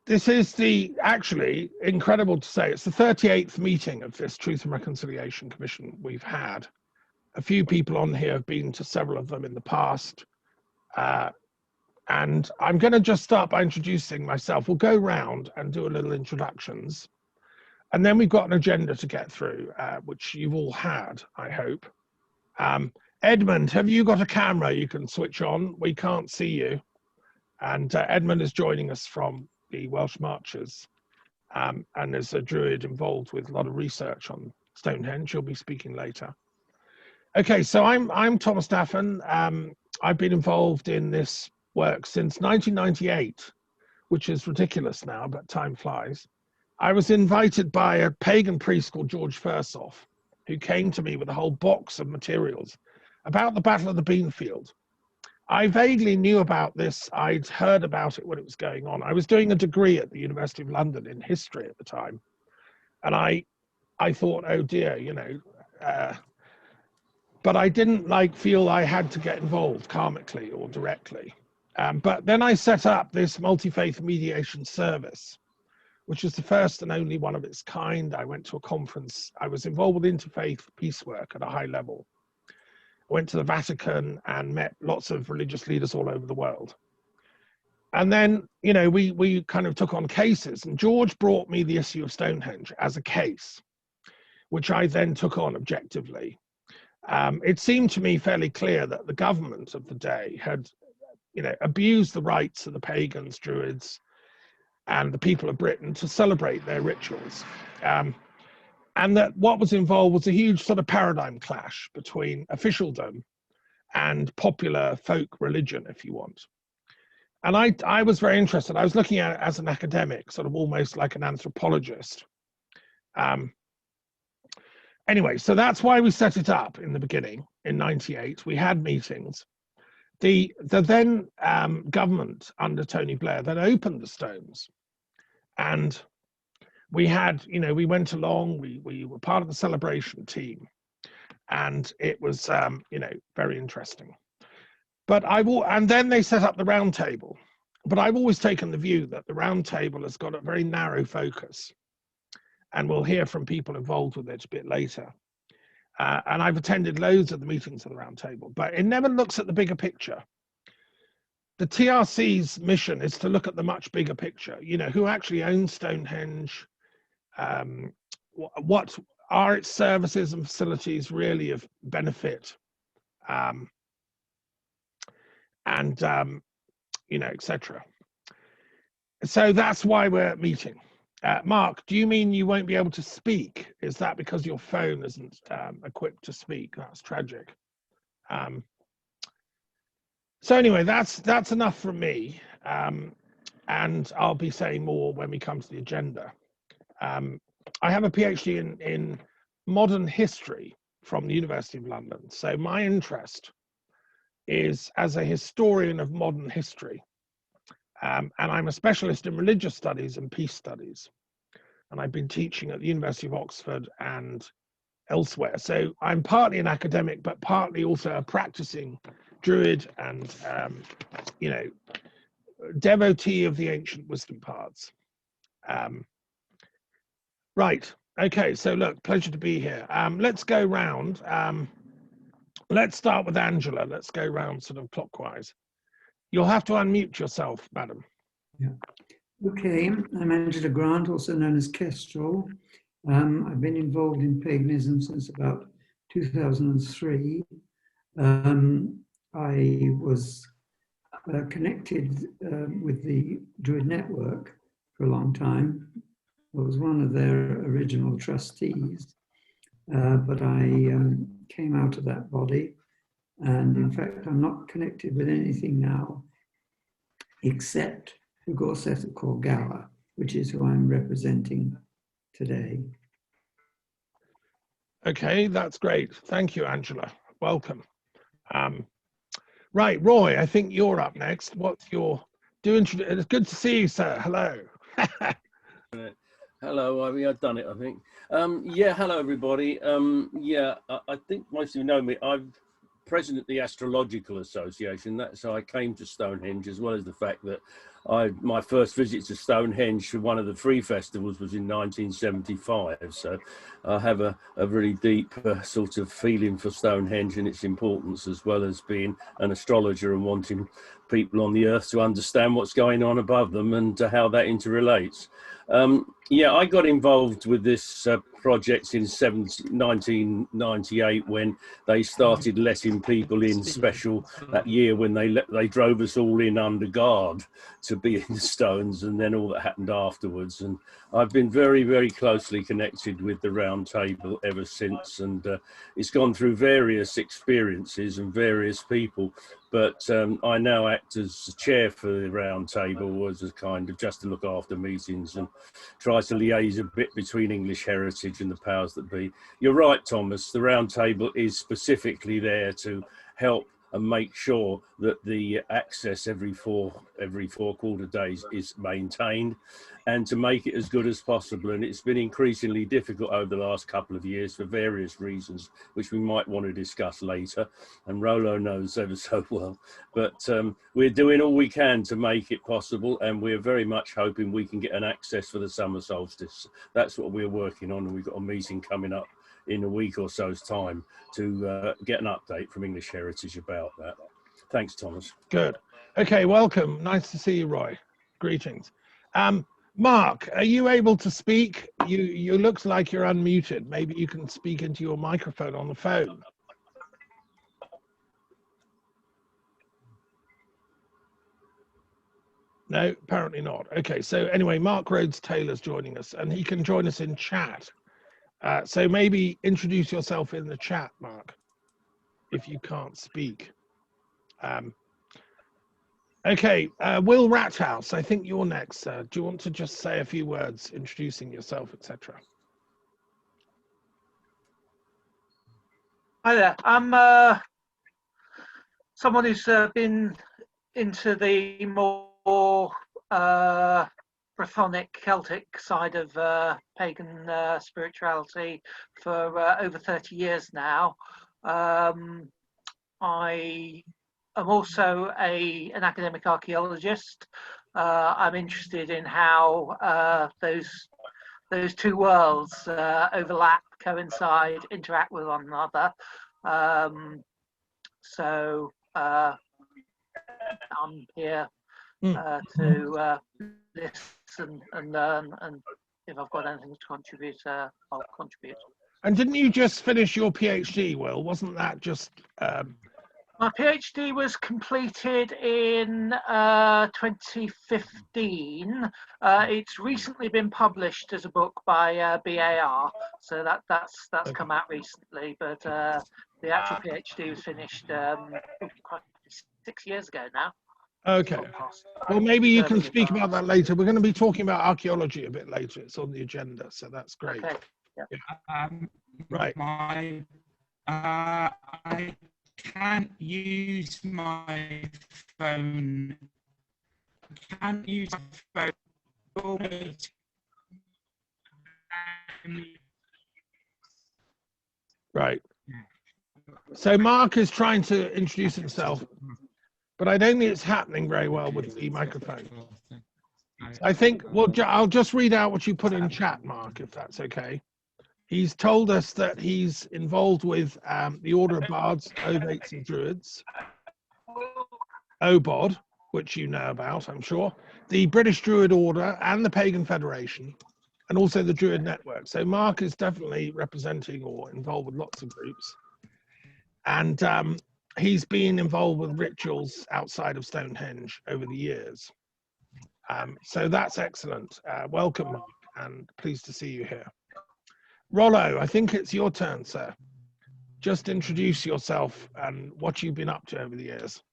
This is actually incredible to say, it's the 38th meeting of this Truth and Reconciliation Commission we've had. A few people on here have been to several of them in the past. And I'm going to just start by introducing myself. We'll go round and do a little introductions. And then we've got an agenda to get through, which you've all had, I hope. Edmund, have you got a camera you can switch on? We can't see you. And Edmund is joining us from the Welsh Marches, and is a Druid involved with a lot of research on Stonehenge. He'll be speaking later. Okay, so I'm Thomas Daffern. I've been involved in this work since 1998, which is ridiculous now, but time flies. I was invited by a pagan priest called George Firsoff, who came to me with a whole box of materials about the Battle of the Beanfield. I vaguely knew about this. I'd heard about it when it was going on. I was doing a degree at the University of London in history at the time. And I thought, oh dear, you know, but I didn't feel I had to get involved karmically or directly. But then I set up this multi-faith mediation service, which is the first and only one of its kind. I went to a conference. I was involved with interfaith peace work at a high level. Went to the Vatican and met lots of religious leaders all over the world. And then, you know, we kind of took on cases, and George brought me the issue of Stonehenge as a case, which I then took on objectively. It seemed to me fairly clear that the government of the day had, you know, abused the rights of the pagans, druids, and the people of Britain to celebrate their rituals. And that what was involved was a huge sort of paradigm clash between officialdom and popular folk religion, if you want. And I was very interested. I was looking at it as an academic, sort of almost like an anthropologist. Anyway, so that's why we set it up in the beginning in '98. We had meetings. The then government under Tony Blair then opened the stones, and we had, you know, we went along, we were part of the celebration team, and it was, you know, very interesting. But and then they set up the round table. But I've always taken the view that the round table has got a very narrow focus, and we'll hear from people involved with it a bit later. And I've attended loads of the meetings of the round table, but it never looks at the bigger picture. The TRC's mission is to look at the much bigger picture. You know, who actually owns Stonehenge? What are its services and facilities really of benefit, and you know, etc. So that's why we're meeting. Mark, do you mean you won't be able to speak? Is that because your phone isn't equipped to speak? That's tragic. So anyway, that's enough from me, and I'll be saying more when we come to the agenda. I have a PhD in modern history from the University of London. So my interest is as a historian of modern history. And I'm a specialist in religious studies and peace studies. And I've been teaching at the University of Oxford and elsewhere. So I'm partly an academic, but partly also a practicing Druid and, you know, devotee of the ancient wisdom paths. Right, okay, so look, pleasure to be here. Let's go round. Let's start with Angela. Let's go round sort of clockwise. You'll have to unmute yourself, madam. Yeah. Okay, I'm Angela Grant, also known as Kestrel. I've been involved in paganism since about 2003. I was connected with the Druid network for a long time. I was one of their original trustees, but I came out of that body, and in fact I'm not connected with anything now except the Gorset of Corgower, which is who I'm representing today. Okay, that's great. Thank you, Angela. Welcome. Right, Roy, I think you're up next. What's your it's good to see you, sir. Hello. Hello, I've done it, I think. Yeah, hello, everybody. Yeah, I think most of you know me. I'm president of the Astrological Association. That's how I came to Stonehenge, as well as the fact that my first visit to Stonehenge for one of the free festivals was in 1975. So I have a really deep sort of feeling for Stonehenge and its importance, as well as being an astrologer and wanting people on the earth to understand what's going on above them and how that interrelates. Yeah, I got involved with this project in 1998 when they started letting people in special that year, when they drove us all in under guard to be in the stones, and then all that happened afterwards. And I've been very, very closely connected with the Round Table ever since, and it's gone through various experiences and various people. But I now act as chair for the Round Table, as a kind of just to look after meetings and try to liaise a bit between English heritage and the powers that be. You're right, Thomas, the Round Table is specifically there to help and make sure that the access every four quarter days is maintained, and to make it as good as possible. And it's been increasingly difficult over the last couple of years for various reasons, which we might want to discuss later, and Rolo knows ever so well. But we're doing all we can to make it possible, and we're very much hoping we can get an access for the summer solstice. That's what we're working on, and we've got a meeting coming up in a week or so's time to get an update from English Heritage about that. Thanks, Thomas. Good. Okay, welcome. Nice to see you, Roy. Greetings. Mark, are you able to speak? You looks like you're unmuted. Maybe you can speak into your microphone on the phone. No, apparently not. Okay, so anyway, Mark Rhodes Taylor's joining us, and he can join us in chat. So maybe introduce yourself in the chat, Mark, if you can't speak. Okay, Will Rathouse, I think you're next, sir. Do you want to just say a few words, introducing yourself, etc.? Hi there. I'm someone who's been into the more Brythonic Celtic side of pagan spirituality for over 30 years now. I am also an academic archaeologist. I'm interested in how those two worlds overlap, coincide, interact with one another. So I'm here to listen and learn, and if I've got anything to contribute, I'll contribute. And didn't you just finish your PhD, Will? Wasn't that just... My PhD was completed in 2015. It's recently been published as a book by BAR, so that's okay. Come out recently. But the actual PhD was finished quite 6 years ago now. Okay. Well, maybe you can speak about that later. We're going to be talking about archaeology a bit later. It's on the agenda, so that's great. Okay. Yeah. Right. I can't use my phone. I can't use my phone. Right. So Mark is trying to introduce himself, but I don't think it's happening very well with the microphone. I think, well, I'll just read out what you put in chat, Mark, if that's okay. He's told us that he's involved with the Order of Bards, Ovates and Druids, OBOD, which you know about, I'm sure, the British Druid Order and the Pagan Federation, and also the Druid Network. So Mark is definitely representing or involved with lots of groups. And he's been involved with rituals outside of Stonehenge over the years. So that's excellent. Welcome, Mark, and pleased to see you here. Rollo, I think it's your turn, sir. Just introduce yourself and what you've been up to over the years.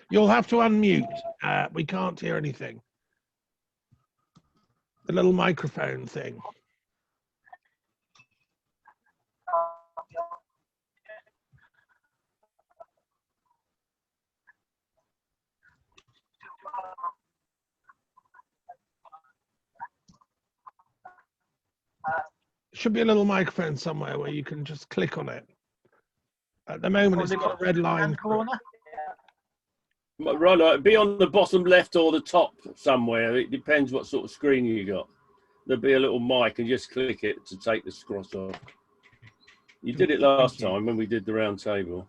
You'll have to unmute. We can't hear anything. The little microphone thing. Should be a little microphone somewhere where you can just click on it. At the moment, it's got a red line. Right, be on the bottom left or the top somewhere. It depends what sort of screen you got. There'll be a little mic and just click it to take the cross off. You did it last time when we did the round table.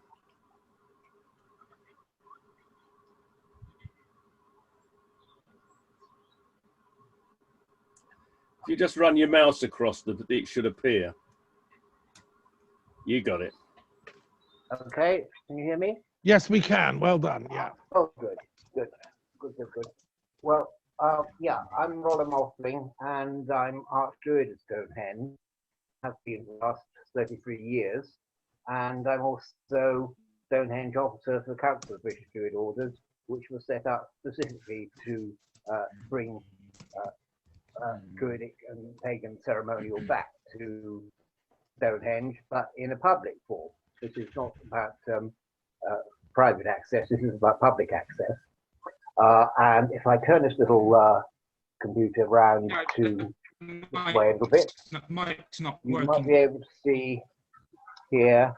If you just run your mouse across, it should appear. You got it. Okay, can you hear me? Yes, we can. Well done. Yeah. Oh, good. Well, yeah, I'm Roller Moffling, and I'm Archdruid at Stonehenge. Have been for the last 33 years, and I'm also Stonehenge officer for the Council of British Druid Orders, which was set up specifically to bring Druidic and pagan ceremonial back to Stonehenge, but in a public form. This is not about private access, this is about public access. And if I turn this little computer around to this way a little bit, Mike's not you working. might be able to see here.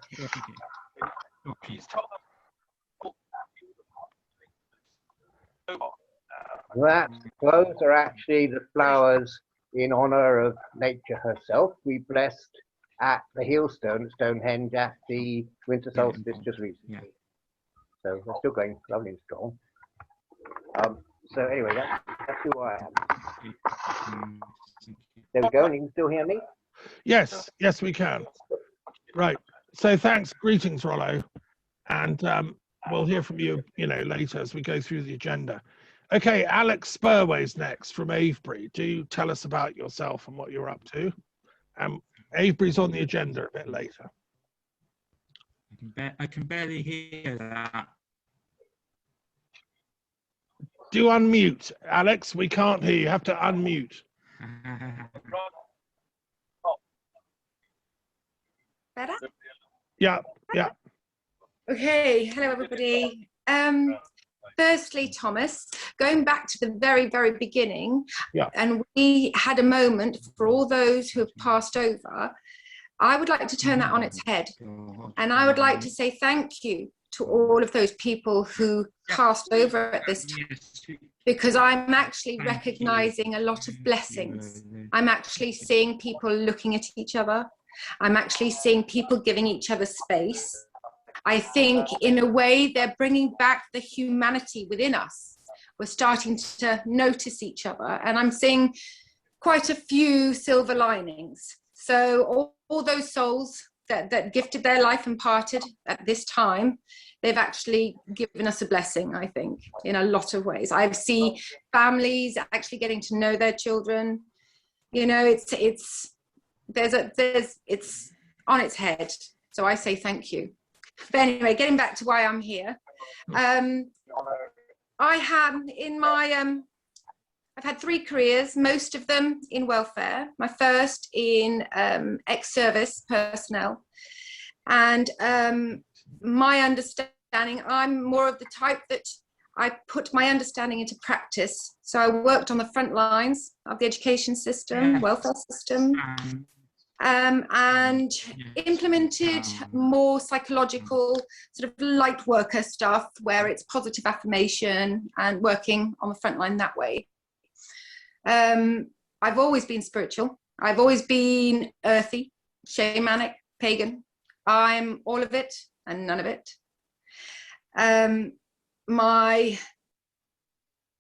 That those are actually the flowers in honor of nature herself. We blessed at the Heelstone at Stonehenge at the winter solstice just recently. Yeah. So we're still going lovely and strong. So anyway, that's who I am. There we go, and you can still hear me? Yes, yes, we can. Right. So thanks. Greetings, Rollo. And we'll hear from you, later as we go through the agenda. Okay, Alex Spurway's next from Avebury. Do tell us about yourself and what you're up to. Avebury's on the agenda a bit later. I can barely hear that. Do unmute, Alex. We can't hear you. You have to unmute. Better? Yeah, yeah. Okay, hello everybody. Firstly, Thomas, going back to the very, very beginning, and we had a moment for all those who have passed over, I would like to turn that on its head. And I would like to say thank you to all of those people who passed over at this time, because I'm actually recognizing a lot of blessings. I'm actually seeing people looking at each other. I'm actually seeing people giving each other space. I think in a way they're bringing back the humanity within us. We're starting to notice each other, and I'm seeing quite a few silver linings. So all those souls that gifted their life and parted at this time, they've actually given us a blessing, I think, in a lot of ways. I see families actually getting to know their children. It's on its head. So I say thank you. But anyway, getting back to why I'm here. I have in my, I've had 3 careers, most of them in welfare. My first in ex-service personnel. And my understanding, I'm more of the type that I put my understanding into practice. So I worked on the front lines of the education system, welfare system, and implemented more psychological sort of light worker stuff where it's positive affirmation and working on the front line that way. I've always been spiritual. I've always been earthy, shamanic, pagan. I'm all of it and none of it. My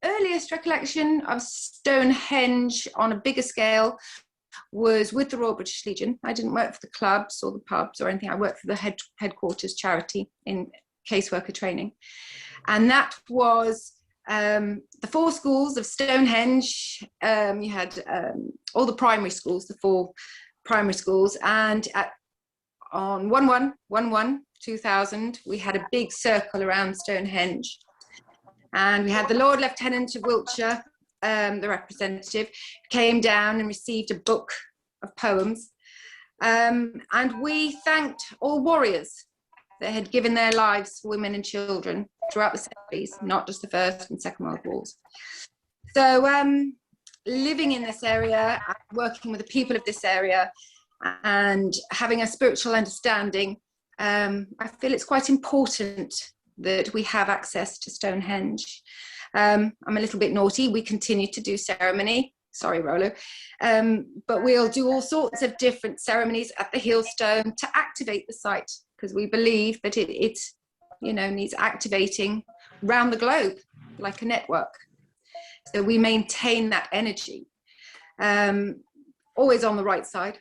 earliest recollection of Stonehenge on a bigger scale was with the Royal British Legion. I didn't work for the clubs or the pubs or anything. I worked for the headquarters charity in caseworker training. And that was the 4 schools of Stonehenge. You had all the primary schools, the 4 primary schools. And on 1/1/2000, we had a big circle around Stonehenge. And we had the Lord Lieutenant of Wiltshire, the representative, came down and received a book of poems. And we thanked all warriors that had given their lives for women and children throughout the centuries, not just the First and Second World Wars. So living in this area, working with the people of this area, and having a spiritual understanding, I feel it's quite important that we have access to Stonehenge. I'm a little bit naughty. We continue to do ceremony. Sorry, Rolo. But we'll do all sorts of different ceremonies at the Heelstone to activate the site, because we believe that it needs activating around the globe like a network. So we maintain that energy, always on the right side.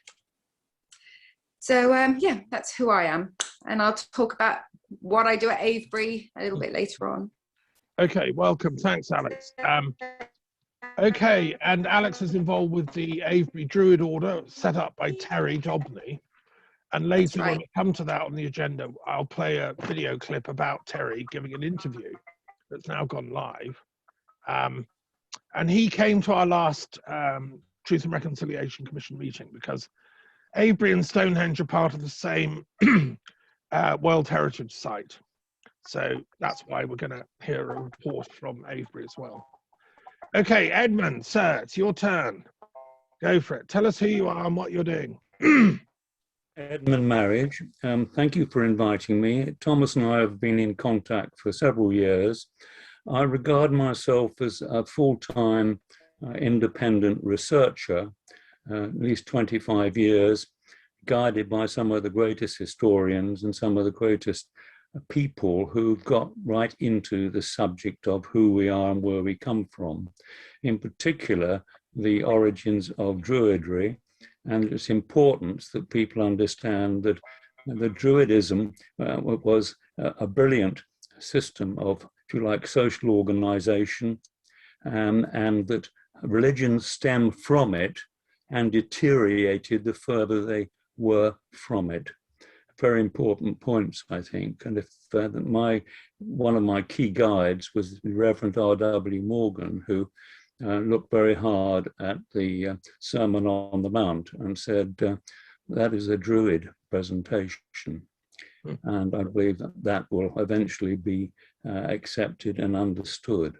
So yeah, that's who I am. And I'll talk about what I do at Avebury a little bit later on. Okay, welcome. Thanks, Alex. Okay, and Alex is involved with the Avebury Druid Order set up by Terry Dobney. And later, when we come to that on the agenda, I'll play a video clip about Terry giving an interview that's now gone live. And he came to our last Truth and Reconciliation Commission meeting because Avebury and Stonehenge are part of the same World Heritage Site. So that's why we're going to hear a report from Avebury as well. Okay, Edmund, sir, it's your turn. Go for it. Tell us who you are and what you're doing. Edmund Marriage, thank you for inviting me. Thomas and I have been in contact for several years. I regard myself as a full-time independent researcher, at least 25 years, guided by some of the greatest historians and some of the greatest people who've got right into the subject of who we are and where we come from. In particular, the origins of Druidry, and its importance that people understand that the Druidism was a brilliant system of, if you like, social organization, and that religions stem from it and deteriorated the further they were from it. Very important points, I think. And if one of my key guides was the Reverend R.W. Morgan, who looked very hard at the Sermon on the Mount and said, that is a Druid presentation. And I believe that that will eventually be accepted and understood.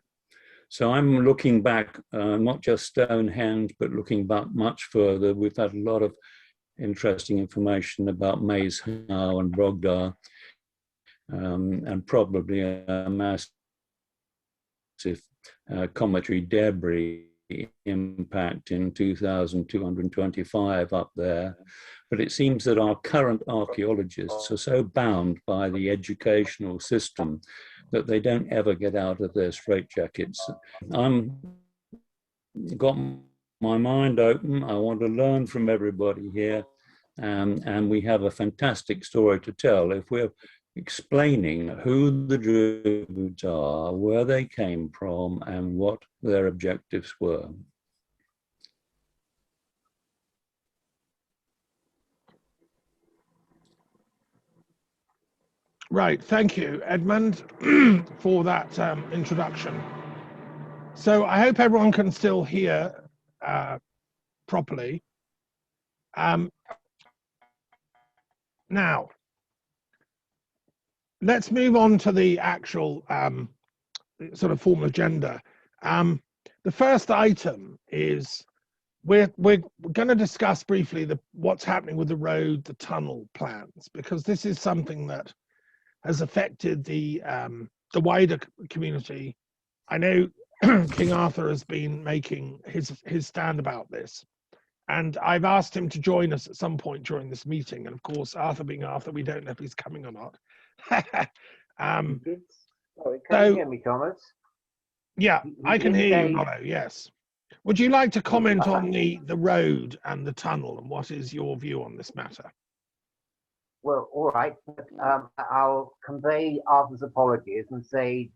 So I'm looking back, not just Stonehenge, but looking back much further. We've had a lot of interesting information about Maze Howe and Brogdar, and probably a massive cometary debris impact in 2225 up there. But it seems that our current archaeologists are so bound by the educational system that they don't ever get out of their straitjackets. I'm got my mind open. I want to learn from everybody here. And we have a fantastic story to tell. If we're explaining who the Druids are, where they came from, and what their objectives were. Right, thank you, Edmund, for that introduction. So I hope everyone can still hear properly. Now, let's move on to the actual sort of formal agenda. The first item is we're going to discuss briefly what's happening with the road, the tunnel plans, because this is something that has affected the wider community. I know King Arthur has been making his stand about this, and I've asked him to join us at some point during this meeting. And of course, Arthur being Arthur, we don't know if he's coming or not. Can you hear me, Thomas? Yeah, I can hear you, Rollo, yes. Would you like to comment on the road and the tunnel, and what is your view on this matter? Well, all right. I'll convey Arthur's apologies and say,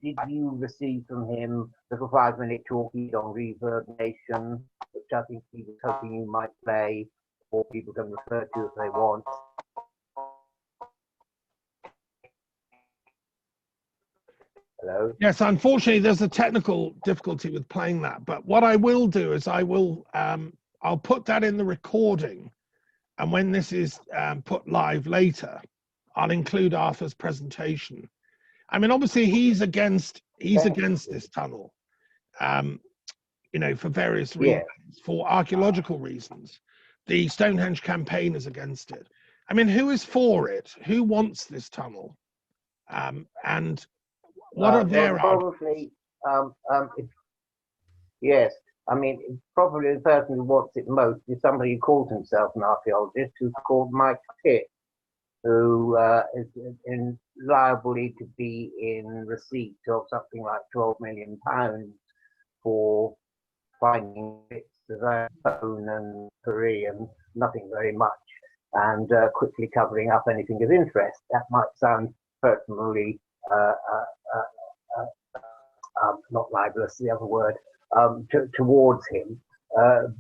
did you receive from him a little 5-minute talk on Reverb Nation, which I think he was hoping you might play, or people can refer to if they want? Hello? Yes, unfortunately, there's a technical difficulty with playing that. But what I will do is I'll put that in the recording. And when this is put live later, I'll include Arthur's presentation. I mean, obviously, he's against this tunnel, for various reasons, for archaeological reasons. The Stonehenge campaign is against it. I mean, who is for it? Who wants this tunnel? And what are their probably, yes, I mean, probably the person who wants it most is somebody who calls himself an archaeologist, who's called Mike Pitt, who is liably to be in receipt of something like £12 million for finding bits of bone and Korean, nothing very much, and quickly covering up anything of interest. That might sound personally not libelous, the other word, towards him,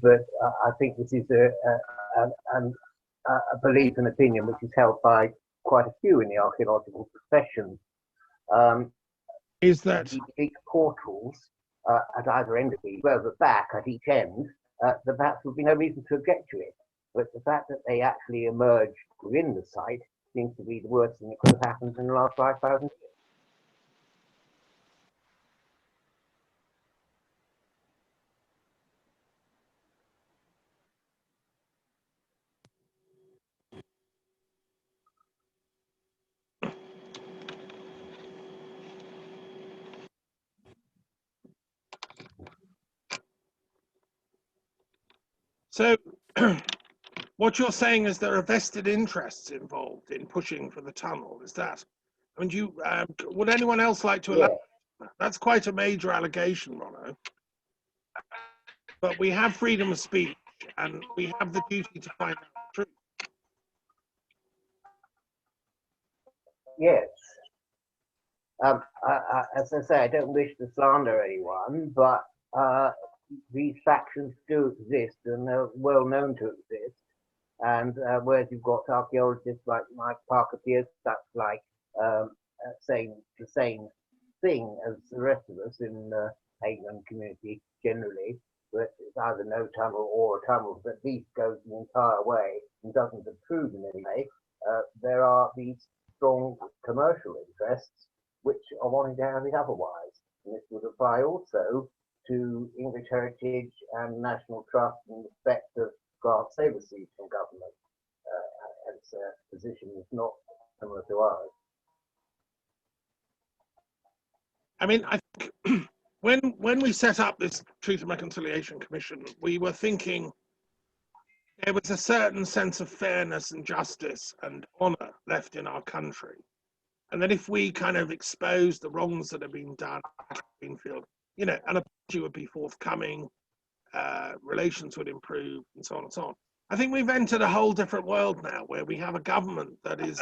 but I think this is a belief and opinion which is held by quite a few in the archaeological profession. Is that the big portals at either end of the, well, the back at each end, the perhaps would be no reason to object to it, but the fact that they actually emerge within the site seems to be the worst thing that could have happened in the last 5,000 years. so? What you're saying is there are vested interests involved in pushing for the tunnel. Is that? I mean, would anyone else like to elaborate? That's quite a major allegation, Ronno. But we have freedom of speech, and we have the duty to find out the truth. Yes. As I say, I don't wish to slander anyone, but these factions do exist, and they're well known to exist. And whereas you've got archaeologists like Mike Parker Pierce, that's like saying the same thing as the rest of us in the Pagan community generally, but it's either no tunnel or a tunnel that at least goes the entire way and doesn't intrude in any way. There are these strong commercial interests which are wanting to have it otherwise. And this would apply also to English heritage and national trust and respect of grants they receive from government. Its position is not similar to ours. I mean, I think when we set up this Truth and Reconciliation Commission, we were thinking there was a certain sense of fairness and justice and honour left in our country, and that if we kind of expose the wrongs that have been done at Greenfield, you know, an apology would be forthcoming, relations would improve, and so on and so on. I think we've entered a whole different world now, where we have a government that is.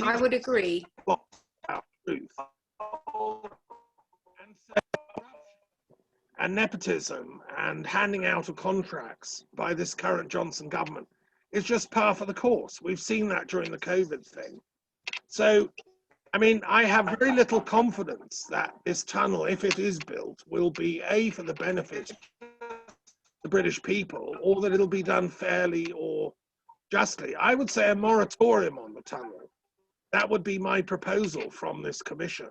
I would agree. About truth. And so, and nepotism and handing out of contracts by this current Johnson government is just par for the course. We've seen that during the COVID thing. So, I mean, I have very little confidence that this tunnel, if it is built, will be for the benefit of the British people, or that it'll be done fairly or justly. I would say a moratorium on the tunnel. That would be my proposal from this commission.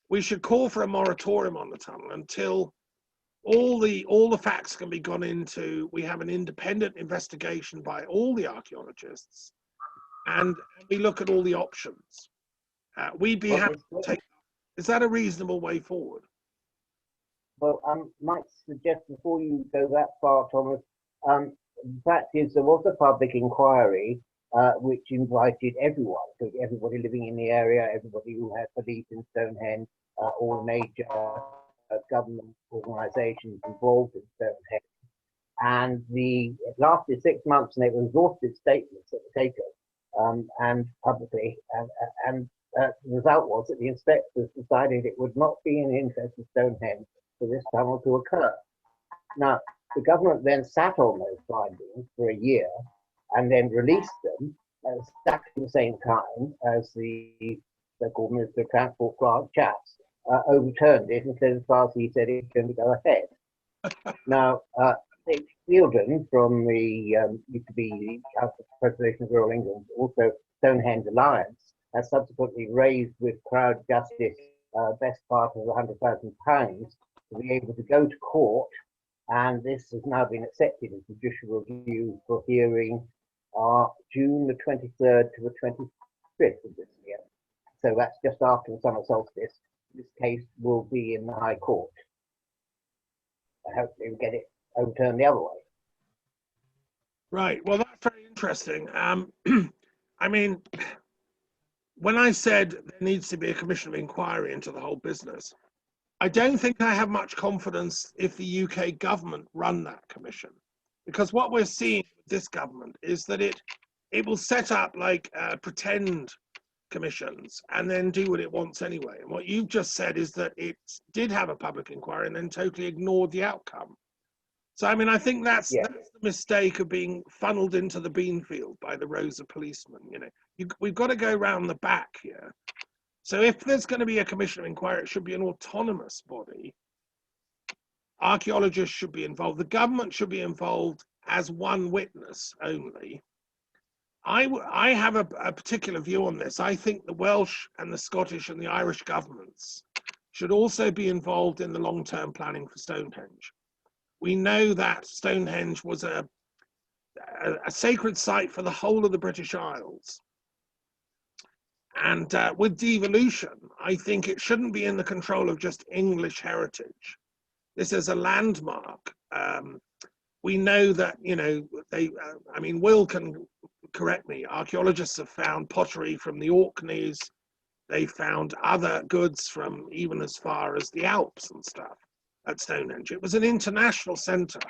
We should call for a moratorium on the tunnel until all the facts can be gone into. We have an independent investigation by all the archaeologists, and we look at all the options. We'd be happy to take. Is that a reasonable way forward? Well, I might suggest before you go that far, Thomas, the fact is there was a public inquiry which invited everyone, so everybody living in the area, everybody who had belief in Stonehenge, all major government organisations involved in Stonehenge. And it lasted 6 months, and they were exhaustive statements that were taken and publicly. And the result was that the inspectors decided it would not be in the interest of Stonehenge for this tunnel to occur. Now, the government then sat on those findings for a year and then released them at exactly the same time as the so-called Minister of Transport, Grant Shapps, overturned it and said, as far as he said, it's going to go ahead. Now, Dick Fielden from the used to be the Preservation of Rural England, also Stonehenge Alliance, has subsequently raised with crowd justice best part of £100,000 to be able to go to court, and this has now been accepted as judicial review for hearing June the 23rd to the 25th of this year. So that's just after the summer solstice. This case will be in the High Court. I hope they will get it overturned the other way. Right. Well, that's very interesting. I mean, when I said there needs to be a commission of inquiry into the whole business, I don't think I have much confidence if the UK government run that commission, because what we're seeing with this government is that it will set up like pretend commissions and then do what it wants anyway. And what you've just said is that it did have a public inquiry and then totally ignored the outcome. So, I mean, I think that's the mistake of being funneled into the bean field by the rows of policemen. You know, we've got to go round the back here. So if there's going to be a commission of inquiry, it should be an autonomous body. Archaeologists should be involved. The government should be involved as one witness only. I have a particular view on this. I think the Welsh and the Scottish and the Irish governments should also be involved in the long-term planning for Stonehenge. We know that Stonehenge was a sacred site for the whole of the British Isles. And with devolution, I think it shouldn't be in the control of just English heritage. This is a landmark. We know that, you know, I mean, Will can correct me, archaeologists have found pottery from the Orkneys. They found other goods from even as far as the Alps and stuff at Stonehenge. It was an international centre.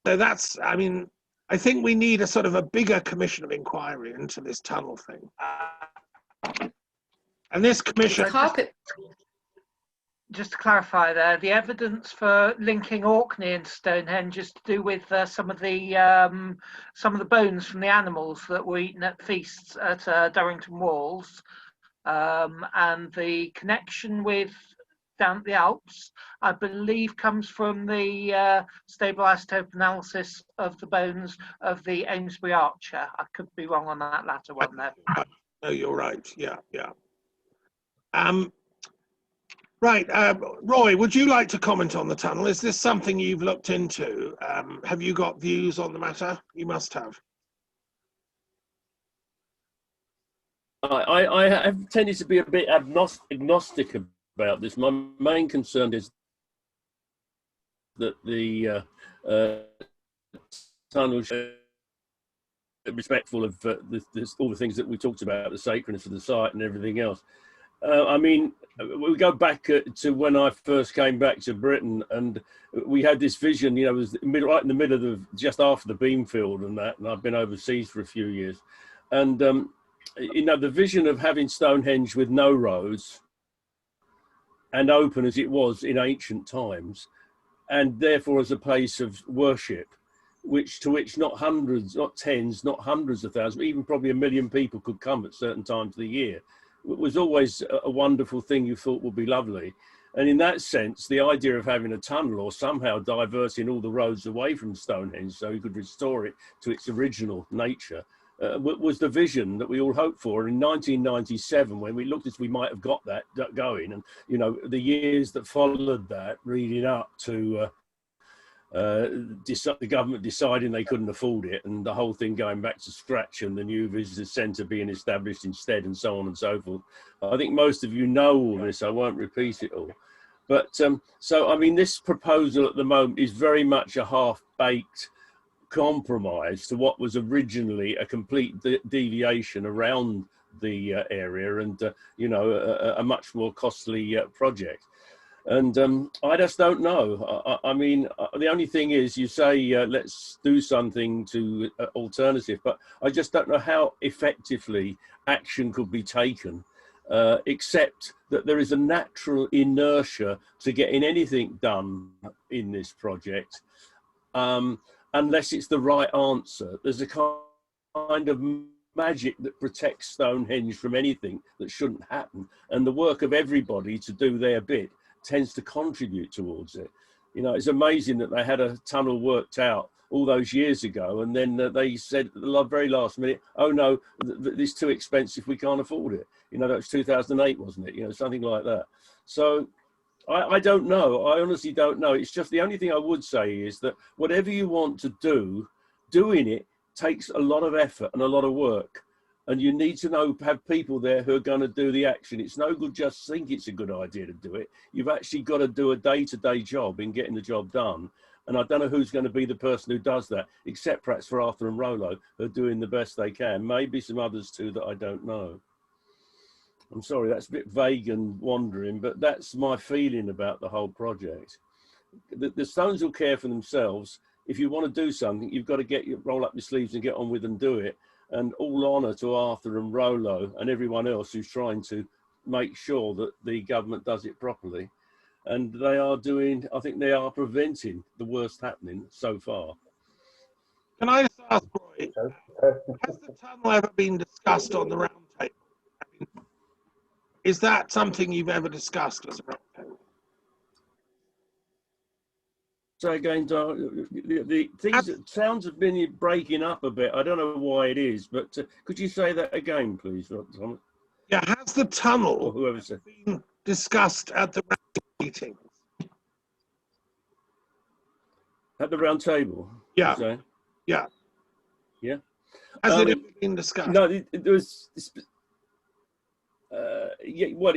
So that's, I mean, I think we need a sort of a bigger commission of inquiry into this tunnel thing. And this commission... Just to clarify there, the evidence for linking Orkney and Stonehenge is to do with some of the bones from the animals that were eaten at feasts at Durrington Walls, and the connection with down the Alps, I believe, comes from the stable isotope analysis of the bones of the Amesbury archer. I could be wrong on that latter one though. No, you're right. Yeah, yeah. Right, Roy, would you like to comment on the tunnel? Is this something you've looked into? Have you got views on the matter? You must have. I have tended to be a bit agnostic about this. My main concern is that the tunnel should be respectful of all the things that we talked about, the sacredness of the site and everything else. I mean, we go back to when I first came back to Britain, and we had this vision, you know, it was right in the middle of just after the Beamfield and that, and I've been overseas for a few years. And, you know, the vision of having Stonehenge with no roads and open as it was in ancient times, and therefore as a place of worship, to which not hundreds, not tens, not hundreds of thousands, but even probably 1 million people could come at certain times of the year. It was always a wonderful thing you thought would be lovely. And in that sense, the idea of having a tunnel or somehow diverting all the roads away from Stonehenge so you could restore it to its original nature was the vision that we all hoped for. And in 1997, when we looked as we might have got that going, and, you know, the years that followed that, leading up to the government deciding they couldn't afford it, and the whole thing going back to scratch, and the new visitor centre being established instead, and so on and so forth. I think most of you know all this. I won't repeat it all. But so, I mean, this proposal at the moment is very much a half-baked compromise to what was originally a complete deviation around the area, and, you know, a much more costly project. And I just don't know. I mean, the only thing is, you say, let's do something to alternative, but I just don't know how effectively action could be taken, except that there is a natural inertia to getting anything done in this project, unless it's the right answer. There's a kind of magic that protects Stonehenge from anything that shouldn't happen, and the work of everybody to do their bit tends to contribute towards it. You know, it's amazing that they had a tunnel worked out all those years ago, and then they said at the very last minute, oh no, it's too expensive, we can't afford it. You know, that was 2008, wasn't it? You know, something like that. So I don't know. I honestly don't know. It's just, the only thing I would say is that whatever you want to do, doing it takes a lot of effort and a lot of work. And you need to have people there who are going to do the action. It's no good just think it's a good idea to do it. You've actually got to do a day-to-day job in getting the job done. And I don't know who's going to be the person who does that, except perhaps for Arthur and Rollo, who are doing the best they can. Maybe some others too that I don't know. I'm sorry, that's a bit vague and wandering, but that's my feeling about the whole project. The stones will care for themselves. If you want to do something, you've got to roll up your sleeves and get on with and do it. And all honour to Arthur and Rollo and everyone else who's trying to make sure that the government does it properly. And they are doing, I think they are preventing the worst happening so far. Can I just ask, Roy, has the tunnel ever been discussed on the round table? I mean, is that something you've ever discussed as a round table? So again, the things that sounds have been breaking up a bit. I don't know why it is, but could you say that again, please, Thomas? Yeah, has the tunnel been discussed at the round meetings? At the round table? Yeah. Yeah. Yeah. Has it ever been discussed? No, there was. Yeah, well,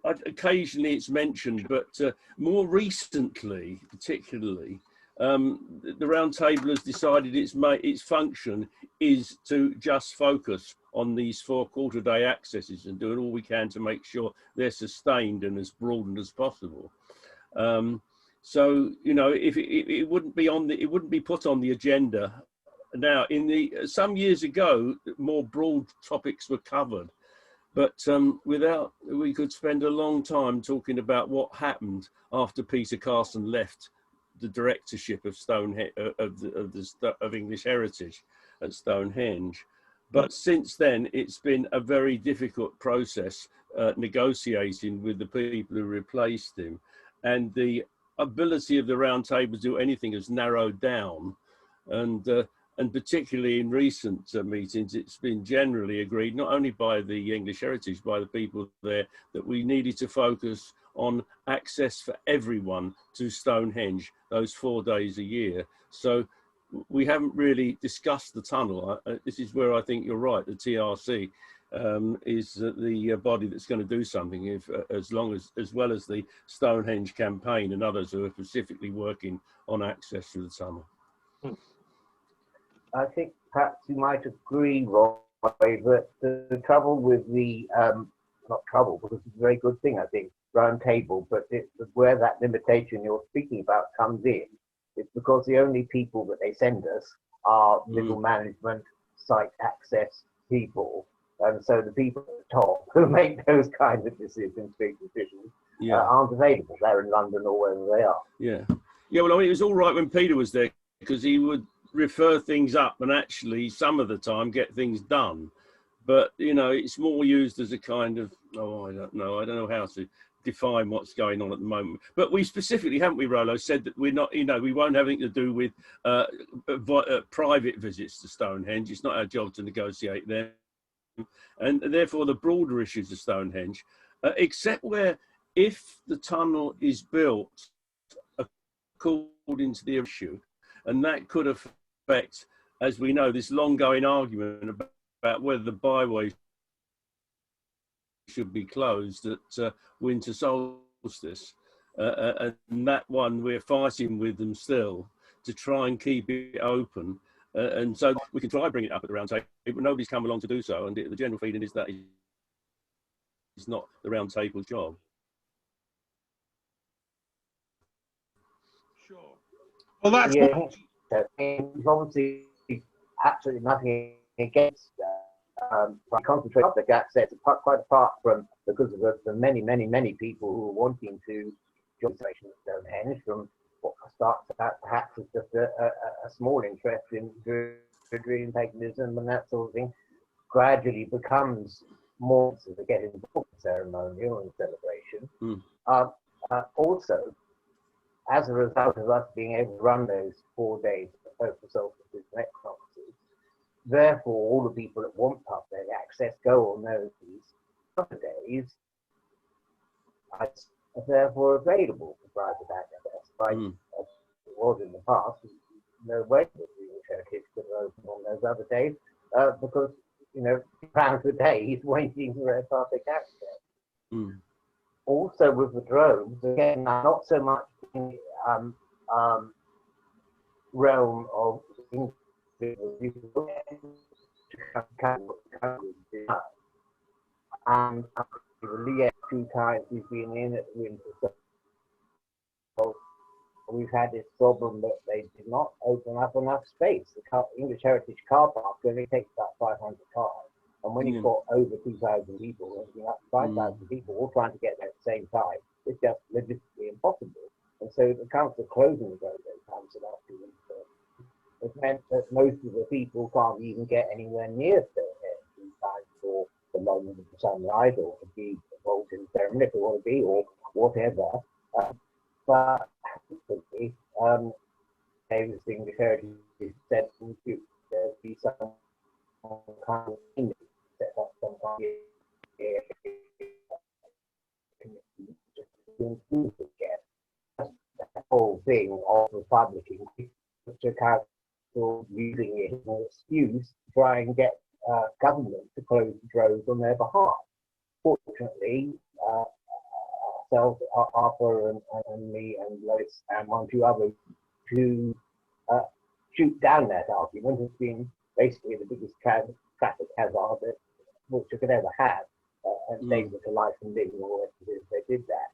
occasionally it's mentioned, but more recently, particularly, the round table has decided its function is to just focus on these 4 quarter-day accesses and doing all we can to make sure they're sustained and as broadened as possible. So you know, if it wouldn't be put on the agenda now. Some years ago, more broad topics were covered. But we could spend a long time talking about what happened after Peter Carson left the directorship of Stonehenge of English Heritage at Stonehenge. But since then, it's been a very difficult process negotiating with the people who replaced him, and the ability of the round table to do anything has narrowed down, and particularly in recent meetings, it's been generally agreed, not only by the English Heritage, by the people there, that we needed to focus on access for everyone to Stonehenge those 4 days a year. So we haven't really discussed the tunnel. This is where I think you're right. The TRC is the body that's going to do something, as well as the Stonehenge campaign and others who are specifically working on access to the tunnel. I think perhaps you might agree, Roy, that the trouble with the, not trouble, because it's a very good thing, I think, round table, but where that limitation you're speaking about comes in, it's because the only people that they send us are middle management, site access people. And so the people at the top who make those kinds of decisions, big decisions, aren't available. They're in London or wherever they are. Yeah. Yeah, well, I mean, it was all right when Peter was there, because he would refer things up and actually some of the time get things done. But you know, it's more used as a kind of, I don't know how to define what's going on at the moment. But we specifically, haven't we, Rollo, said that we're not, you know, we won't have anything to do with private visits to Stonehenge. It's not our job to negotiate them, and therefore the broader issues of Stonehenge, except where if the tunnel is built according to the issue, and that could affect, as we know, this long-going argument about whether the byway should be closed at winter solstice. And that one, we're fighting with them still to try and keep it open. And so we can try and bring it up at the round table, but nobody's come along to do so. And the general feeling is that it's not the round table's job. Sure. Well, that's there's obviously absolutely nothing against concentrate public access, quite apart from because of the many people who are wanting to join Stonehenge, from what starts out perhaps as just a small interest in Druid paganism and that sort of thing, gradually becomes more to get involved in ceremonial and celebration. Also, as a result of us being able to run those 4 days both the solstices and equinoxes, therefore all the people that want public access go on those other days, are therefore available for private access. As it was in the past, no way that the churches could open on those other days, because rounds a day, he's waiting for their public access. Mm. Also with the drones, again, not so much in realm of individuals, and the 2 times we've been in at the winter, so we've had this problem that they did not open up enough space. The English Heritage car park only takes about 500 cars, and when you've got over 2,000 people, up to 5,000 people all trying to get there at the same time, it's just logistically impossible. And so the council closing the railway comes about 2 weeks ago. It's meant that most of the people can't even get anywhere near Stonehenge in time for the moment of the sunrise, or to be involved in the ceremony if they want to be, or whatever. But everything the heritage said in the future, there'll be some kind of thing set up some kind of the whole thing of the publishing took out using it as an excuse to try and get government to close the droves on their behalf. Fortunately, ourselves, Arthur and me and Lois and 1 or 2 others to shoot down that argument has been basically the biggest traffic hazard that which you could ever have, and saved it to life and limb or whatever it is they did that.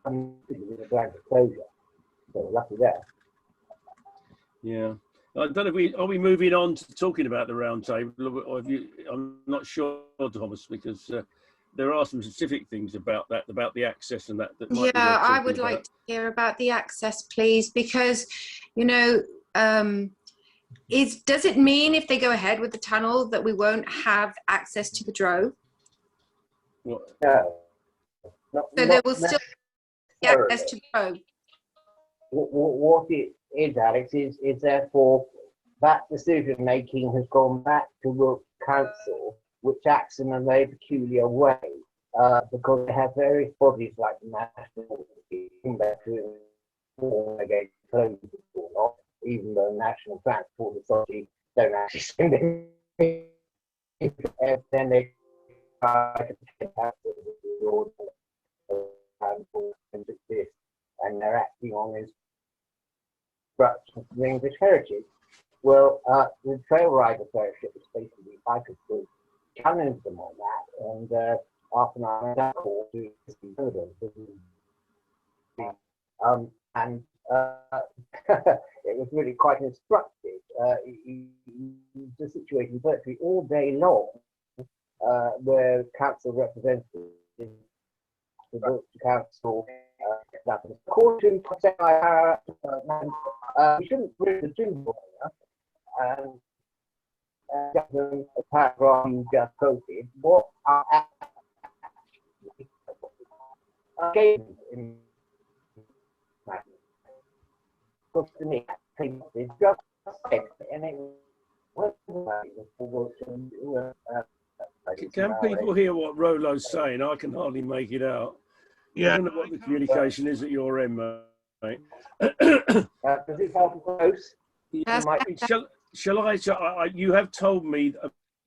And with a blanket closure. So lucky there. Yeah. I don't know if are we moving on to talking about the round table, or have you? I'm not sure, Thomas, because there are some specific things about that, about the access and that might be worth I would talking like about. to hear about the access, please, because does it mean if they go ahead with the tunnel that we won't have access to the drove? No. So there will still be access to the drove. What it is, Alex, is therefore that decision making has gone back to Wiltshire Council, which acts in a very peculiar way, because they have various bodies like the National against closed or not, even though National Transport Authority don't actually send anything. Then they try to get out of the order and they're acting on this instructions from English heritage. Well, the Trail Rider Fellowship is basically, I could challenge them on that, and after I call to and it was really quite instructive. The situation virtually all day long, where council representatives, the Wiltshire Council, according to we shouldn't bring the gym and the paragraph you just quoted, what are actually in because to me it's just and it Can people hear what Rollo's saying? I can hardly make it out. Yeah. I don't know what the communication is at your end, mate. does it help close? Yeah. Shall I? You have told me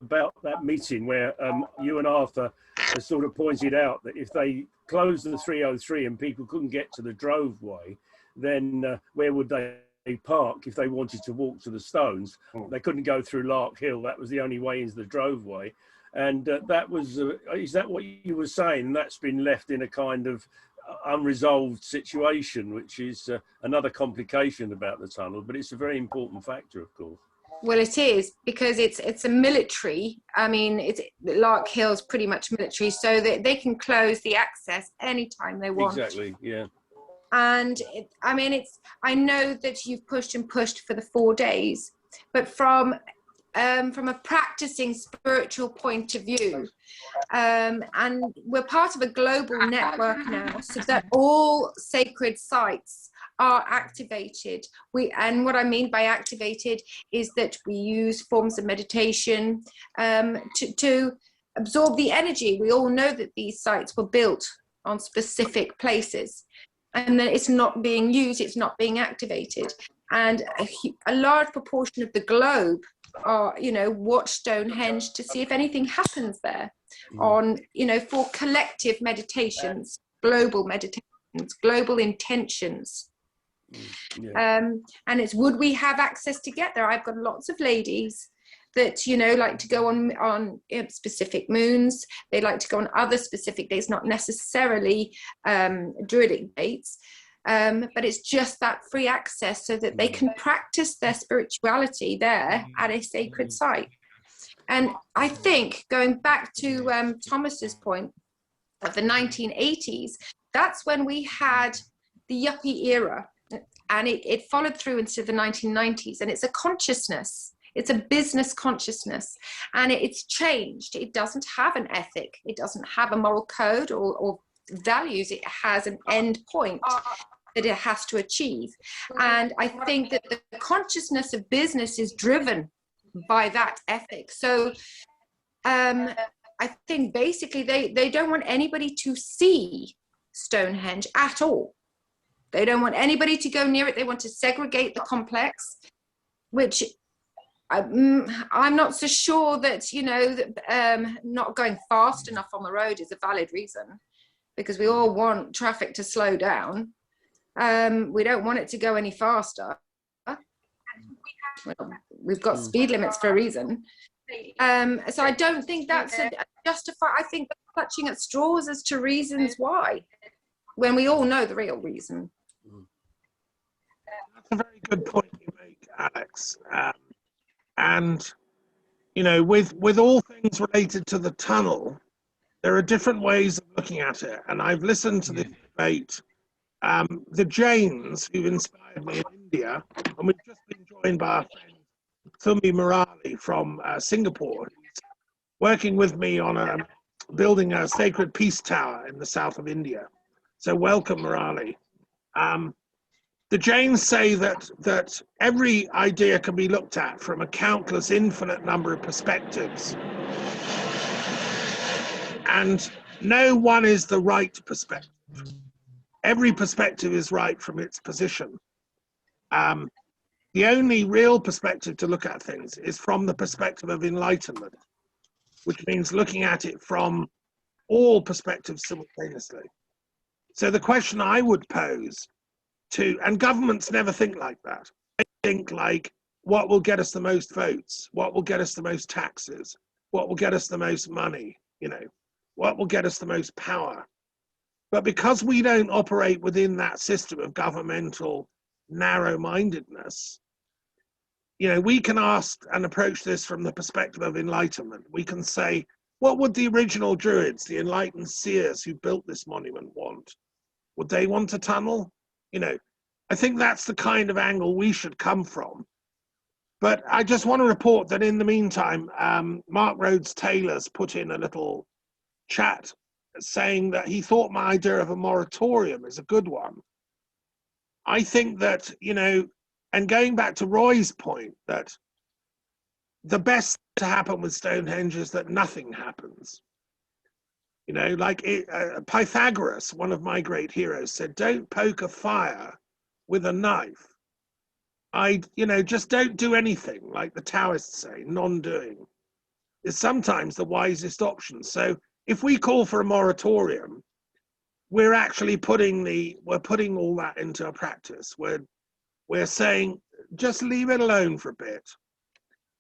about that meeting where you and Arthur have sort of pointed out that if they closed the 303 and people couldn't get to the droveway, then where would they park if they wanted to walk to the stones? They couldn't go through Lark Hill. That was the only way into the droveway. And that was, is that what you were saying? That's been left in a kind of unresolved situation, which is another complication about the tunnel, but it's a very important factor, of course. Well, it is, because it's a military. I mean, Lark Hill's pretty much military, so that they can close the access anytime they want. Exactly, yeah. And I know that you've pushed and pushed for the 4 days, but from a practicing spiritual point of view, and we're part of a global network now, so that all sacred sites are activated. And what I mean by activated is that we use forms of meditation to absorb the energy. We all know that these sites were built on specific places, and then it's not being used, it's not being activated. And a large proportion of the globe or, you know, watch Stonehenge to see if anything happens there on, you know, for collective meditations, global meditations, global intentions. And it's, would we have access to get there? I've got lots of ladies that, you know, like to go on specific moons. They like to go on other specific days, not necessarily Druidic dates. But it's just that free access so that they can practice their spirituality there at a sacred site. And I think, going back to Thomas's point of the 1980s, that's when we had the yuppie era, and it followed through into the 1990s. And it's a consciousness. It's a business consciousness, and it's changed. It doesn't have an ethic. It doesn't have a moral code or values. It has an end point that it has to achieve. And I think that the consciousness of business is driven by that ethic. So I think basically they don't want anybody to see Stonehenge at all. They don't want anybody to go near it. They want to segregate the complex, which I'm not so sure that, you know, that, not going fast enough on the road is a valid reason, because we all want traffic to slow down. We don't want it to go any faster. Well, we've got speed limits for a reason. So I don't think that's justified. I think clutching at straws as to reasons why, when we all know the real reason. That's a very good point you make, Alex. And, you know, with all things related to the tunnel, there are different ways of looking at it. And I've listened to this debate. The Jains, who inspired me in India, and we've just been joined by our friend Thumi Murali from Singapore, who's working with me on building a sacred peace tower in the south of India. So welcome, Murali. The Jains say that every idea can be looked at from a countless, infinite number of perspectives. And no one is the right perspective. Every perspective is right from its position. The only real perspective to look at things is from the perspective of enlightenment, which means looking at it from all perspectives simultaneously. So the question I would pose and governments never think like that. They think like, what will get us the most votes? What will get us the most taxes? What will get us the most money? You know, what will get us the most power? But because we don't operate within that system of governmental narrow-mindedness, you know, we can ask and approach this from the perspective of enlightenment. We can say, what would the original Druids, the enlightened seers who built this monument want? Would they want a tunnel? You know, I think that's the kind of angle we should come from. But I just want to report that in the meantime, Mark Rhodes Taylor's put in a little chat saying that he thought my idea of a moratorium is a good one. I think that, you know, and going back to Roy's point, that the best to happen with Stonehenge is that nothing happens. You know, like Pythagoras, one of my great heroes, said, don't poke a fire with a knife. You know, just don't do anything, like the Taoists say, non-doing is sometimes the wisest option. So if we call for a moratorium, we're actually putting all that into a practice. We're saying, just leave it alone for a bit.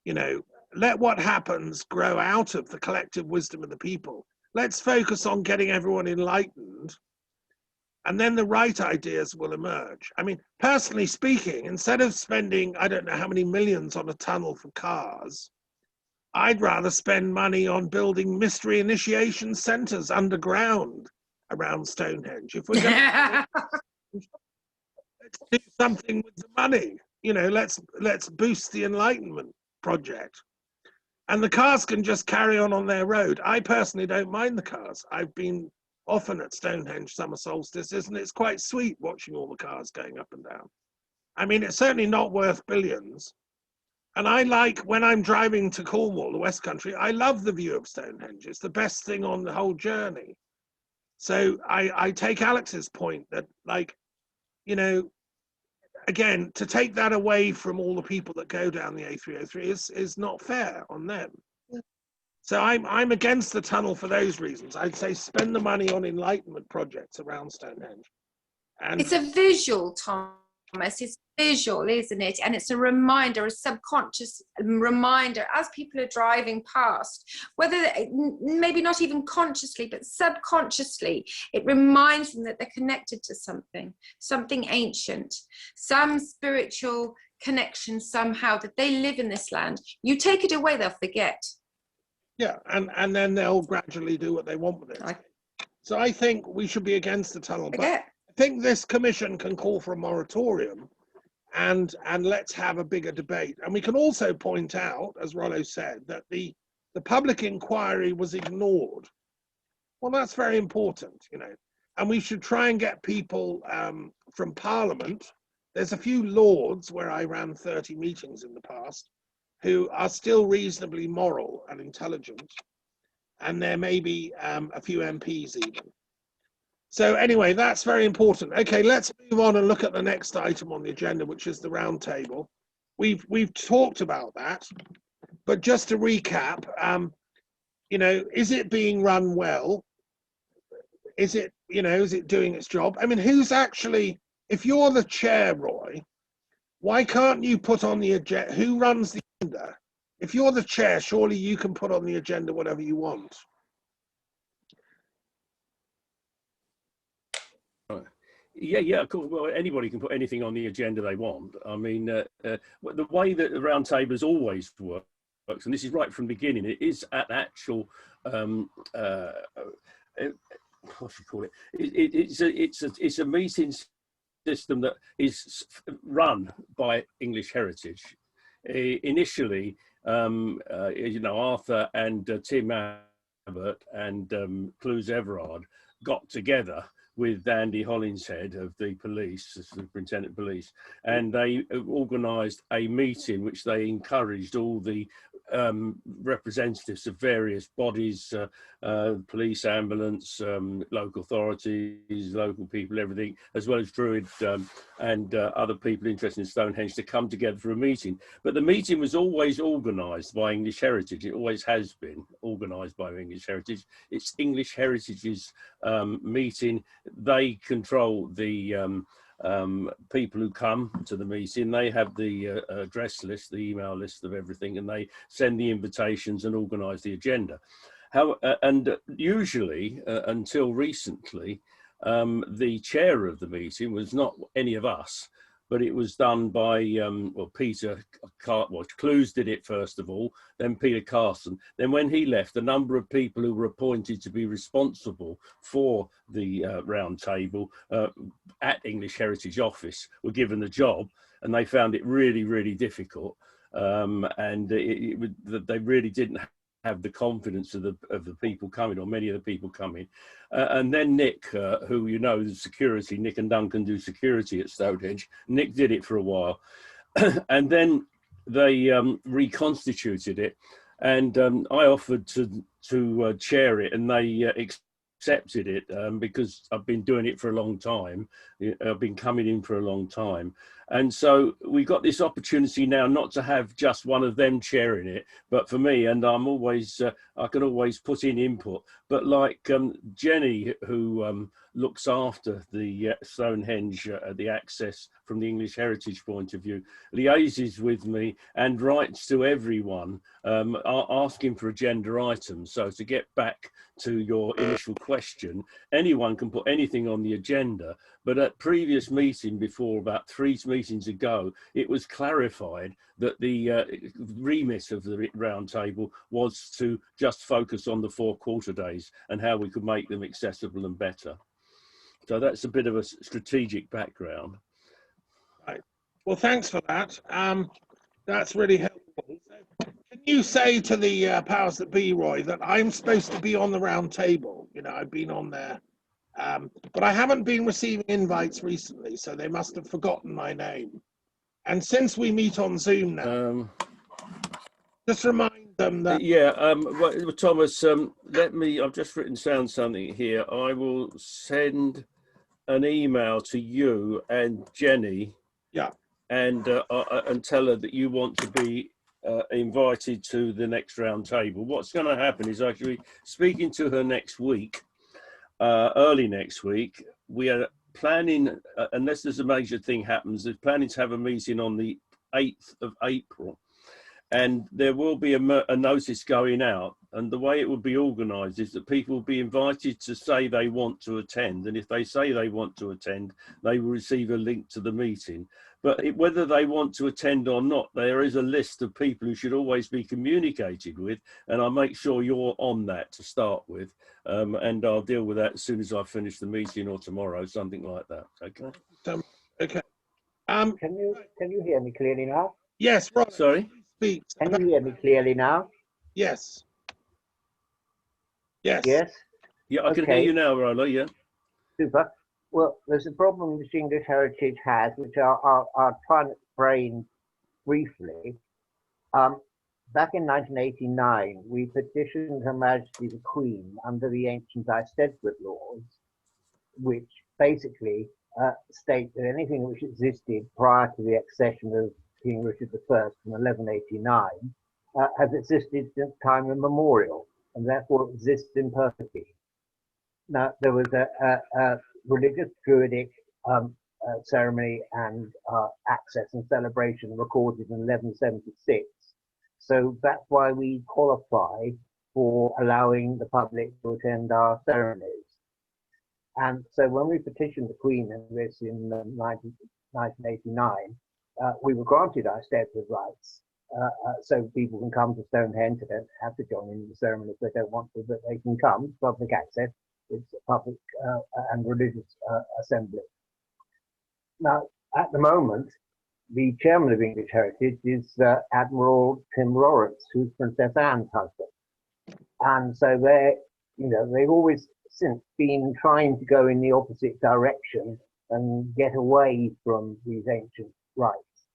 You know, let what happens grow out of the collective wisdom of the people. Let's focus on getting everyone enlightened, and then the right ideas will emerge. I mean, personally speaking, instead of spending, I don't know how many millions on a tunnel for cars, I'd rather spend money on building mystery initiation centers underground around Stonehenge. If we're going to let's do something with the money, you know, let's boost the Enlightenment project. And the cars can just carry on their road. I personally don't mind the cars. I've been often at Stonehenge summer solstices, and it's quite sweet watching all the cars going up and down. I mean, it's certainly not worth billions. And I like, when I'm driving to Cornwall, the West Country, I love the view of Stonehenge. It's the best thing on the whole journey. So I take Alex's point that, like, you know, again, to take that away from all the people that go down the A303 is not fair on them. So I'm against the tunnel for those reasons. I'd say spend the money on enlightenment projects around Stonehenge. And it's a visual, Thomas. It's visual, isn't it? And it's a reminder, a subconscious reminder as people are driving past, whether maybe not even consciously, but subconsciously, it reminds them that they're connected to something ancient, some spiritual connection somehow, that they live in this land. You take it away, they'll forget. Yeah, and then they'll gradually do what they want with it. So I think we should be against the tunnel. But I think this commission can call for a moratorium, and let's have a bigger debate. And we can also point out, as Rollo said, that the public inquiry was ignored. Well, that's very important, you know. And we should try and get people from Parliament. There's a few lords where I ran 30 meetings in the past who are still reasonably moral and intelligent. And there may be a few MPs even. So anyway, that's very important. Okay, let's move on and look at the next item on the agenda, which is the round table. We've talked about that, but just to recap, you know, is it being run well? Is it, you know, is it doing its job? I mean, who's actually, if you're the chair, Roy, why can't you put on the agenda, who runs the agenda? If you're the chair, surely you can put on the agenda whatever you want. Yeah, of course. Well, anybody can put anything on the agenda they want. I mean, the way that the round table has always worked, and this is right from the beginning, it is an actual, what should you call it? It's a meeting system that is run by English Heritage. Initially, you know, Arthur and Tim Abbott and Clues Everard got together with Andy Hollinshead of the police, the Superintendent of Police, and they organised a meeting which they encouraged all the representatives of various bodies, police, ambulance, local authorities, local people, everything, as well as Druid and other people interested in Stonehenge to come together for a meeting. But the meeting was always organised by English Heritage. It always has been organised by English Heritage. It's English Heritage's meeting. They control the people who come to the meeting. They have the address list, the email list of everything, and they send the invitations and organise the agenda. And usually, until recently, the chair of the meeting was not any of us, but it was done by, well, Peter, well, Clues did it first of all, then Peter Carson. Then when he left, a number of people who were appointed to be responsible for the round table at English Heritage Office were given the job, and they found it really, really difficult. And they really didn't have the confidence of the people coming, or many of the people coming. And then Nick, who, you know, the security, Nick and Duncan do security at Stonehenge. Nick did it for a while. And then they reconstituted it. And I offered to chair it, and they accepted it because I've been doing it for a long time. I've been coming in for a long time. And so we got this opportunity now not to have just one of them chairing it, but for me, and I'm always, I can always put in input, but like Jenny, who looks after the Stonehenge, the access from the English Heritage point of view, liaises with me and writes to everyone asking for agenda items. So to get back to your initial question, anyone can put anything on the agenda, but at previous meeting before, about 3 meetings ago, it was clarified that the remit of the round table was to just focus on the 4 quarter days and how we could make them accessible and better. So that's a bit of a strategic background. Right. Well, thanks for that. That's really helpful. So, can you say to the powers that be, Roy, that I'm supposed to be on the round table? You know, I've been on there. But I haven't been receiving invites recently, so they must have forgotten my name. And since we meet on Zoom now, just remind them that... Yeah, well, Thomas, let me, I've just written down something here. I will send an email to you and Jenny Yeah. And tell her that you want to be invited to the next round table. What's going to happen is actually speaking to her next week, early next week. We are planning, unless there's a major thing happens, they're planning to have a meeting on the 8th of April. And there will be a notice going out. And the way it will be organised is that people will be invited to say they want to attend. And if they say they want to attend, they will receive a link to the meeting. But whether they want to attend or not, there is a list of people who should always be communicated with. And I'll make sure you're on that to start with. And I'll deal with that as soon as I finish the meeting or tomorrow, something like that. Okay. Okay. Can you hear me clearly now? Yes, Rob. Sorry? Speak. Can you hear me clearly now? Yes. Yes. Yes. Yeah, I can hear you now, Rollo. Yeah. Super. Well, there's a problem which English Heritage has, which I'll try and explain briefly. Back in 1989, we petitioned Her Majesty the Queen under the ancient Eisteddfod laws, which basically state that anything which existed prior to the accession of King Richard I in 1189 has existed since time immemorial, and therefore exists in perpetuity. Now, there was a religious druidic ceremony and access and celebration recorded in 1176. So that's why we qualify for allowing the public to attend our ceremonies. And so when we petitioned the Queen in this in 1989, we were granted our Eisteddfod rights. So people can come to Stonehenge. They don't have to join in the ceremony if they don't want to, but they can come. It's public access. It's a public and religious assembly. Now, at the moment, the chairman of English Heritage is Admiral Tim Lawrence, who's Princess Anne's husband. And so they've always since been trying to go in the opposite direction and get away from these ancient rites.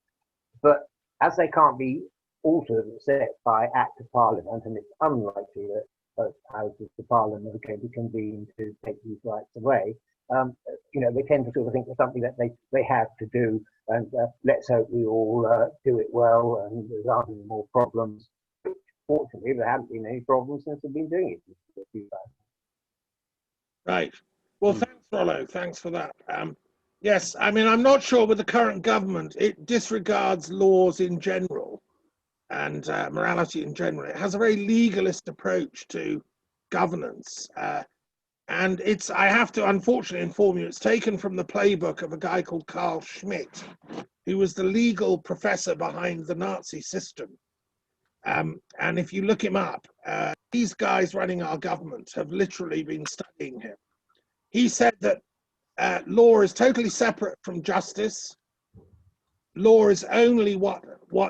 But as they can't be altered except by Act of Parliament, and it's unlikely that both houses of Parliament are going to convene to take these rights away, they tend to sort of think it's something that they have to do, and let's hope we all do it well and there aren't any more problems. Fortunately, there haven't been any problems since we've been doing it. Right. Well, thanks, Rollo. Thanks for that. Yes, I mean, I'm not sure with the current government, it disregards laws in general and morality in general. It has a very legalist approach to governance. And I have to unfortunately inform you, it's taken from the playbook of a guy called Carl Schmitt, who was the legal professor behind the Nazi system. And if you look him up, these guys running our government have literally been studying him. He said that law is totally separate from justice. Law is only what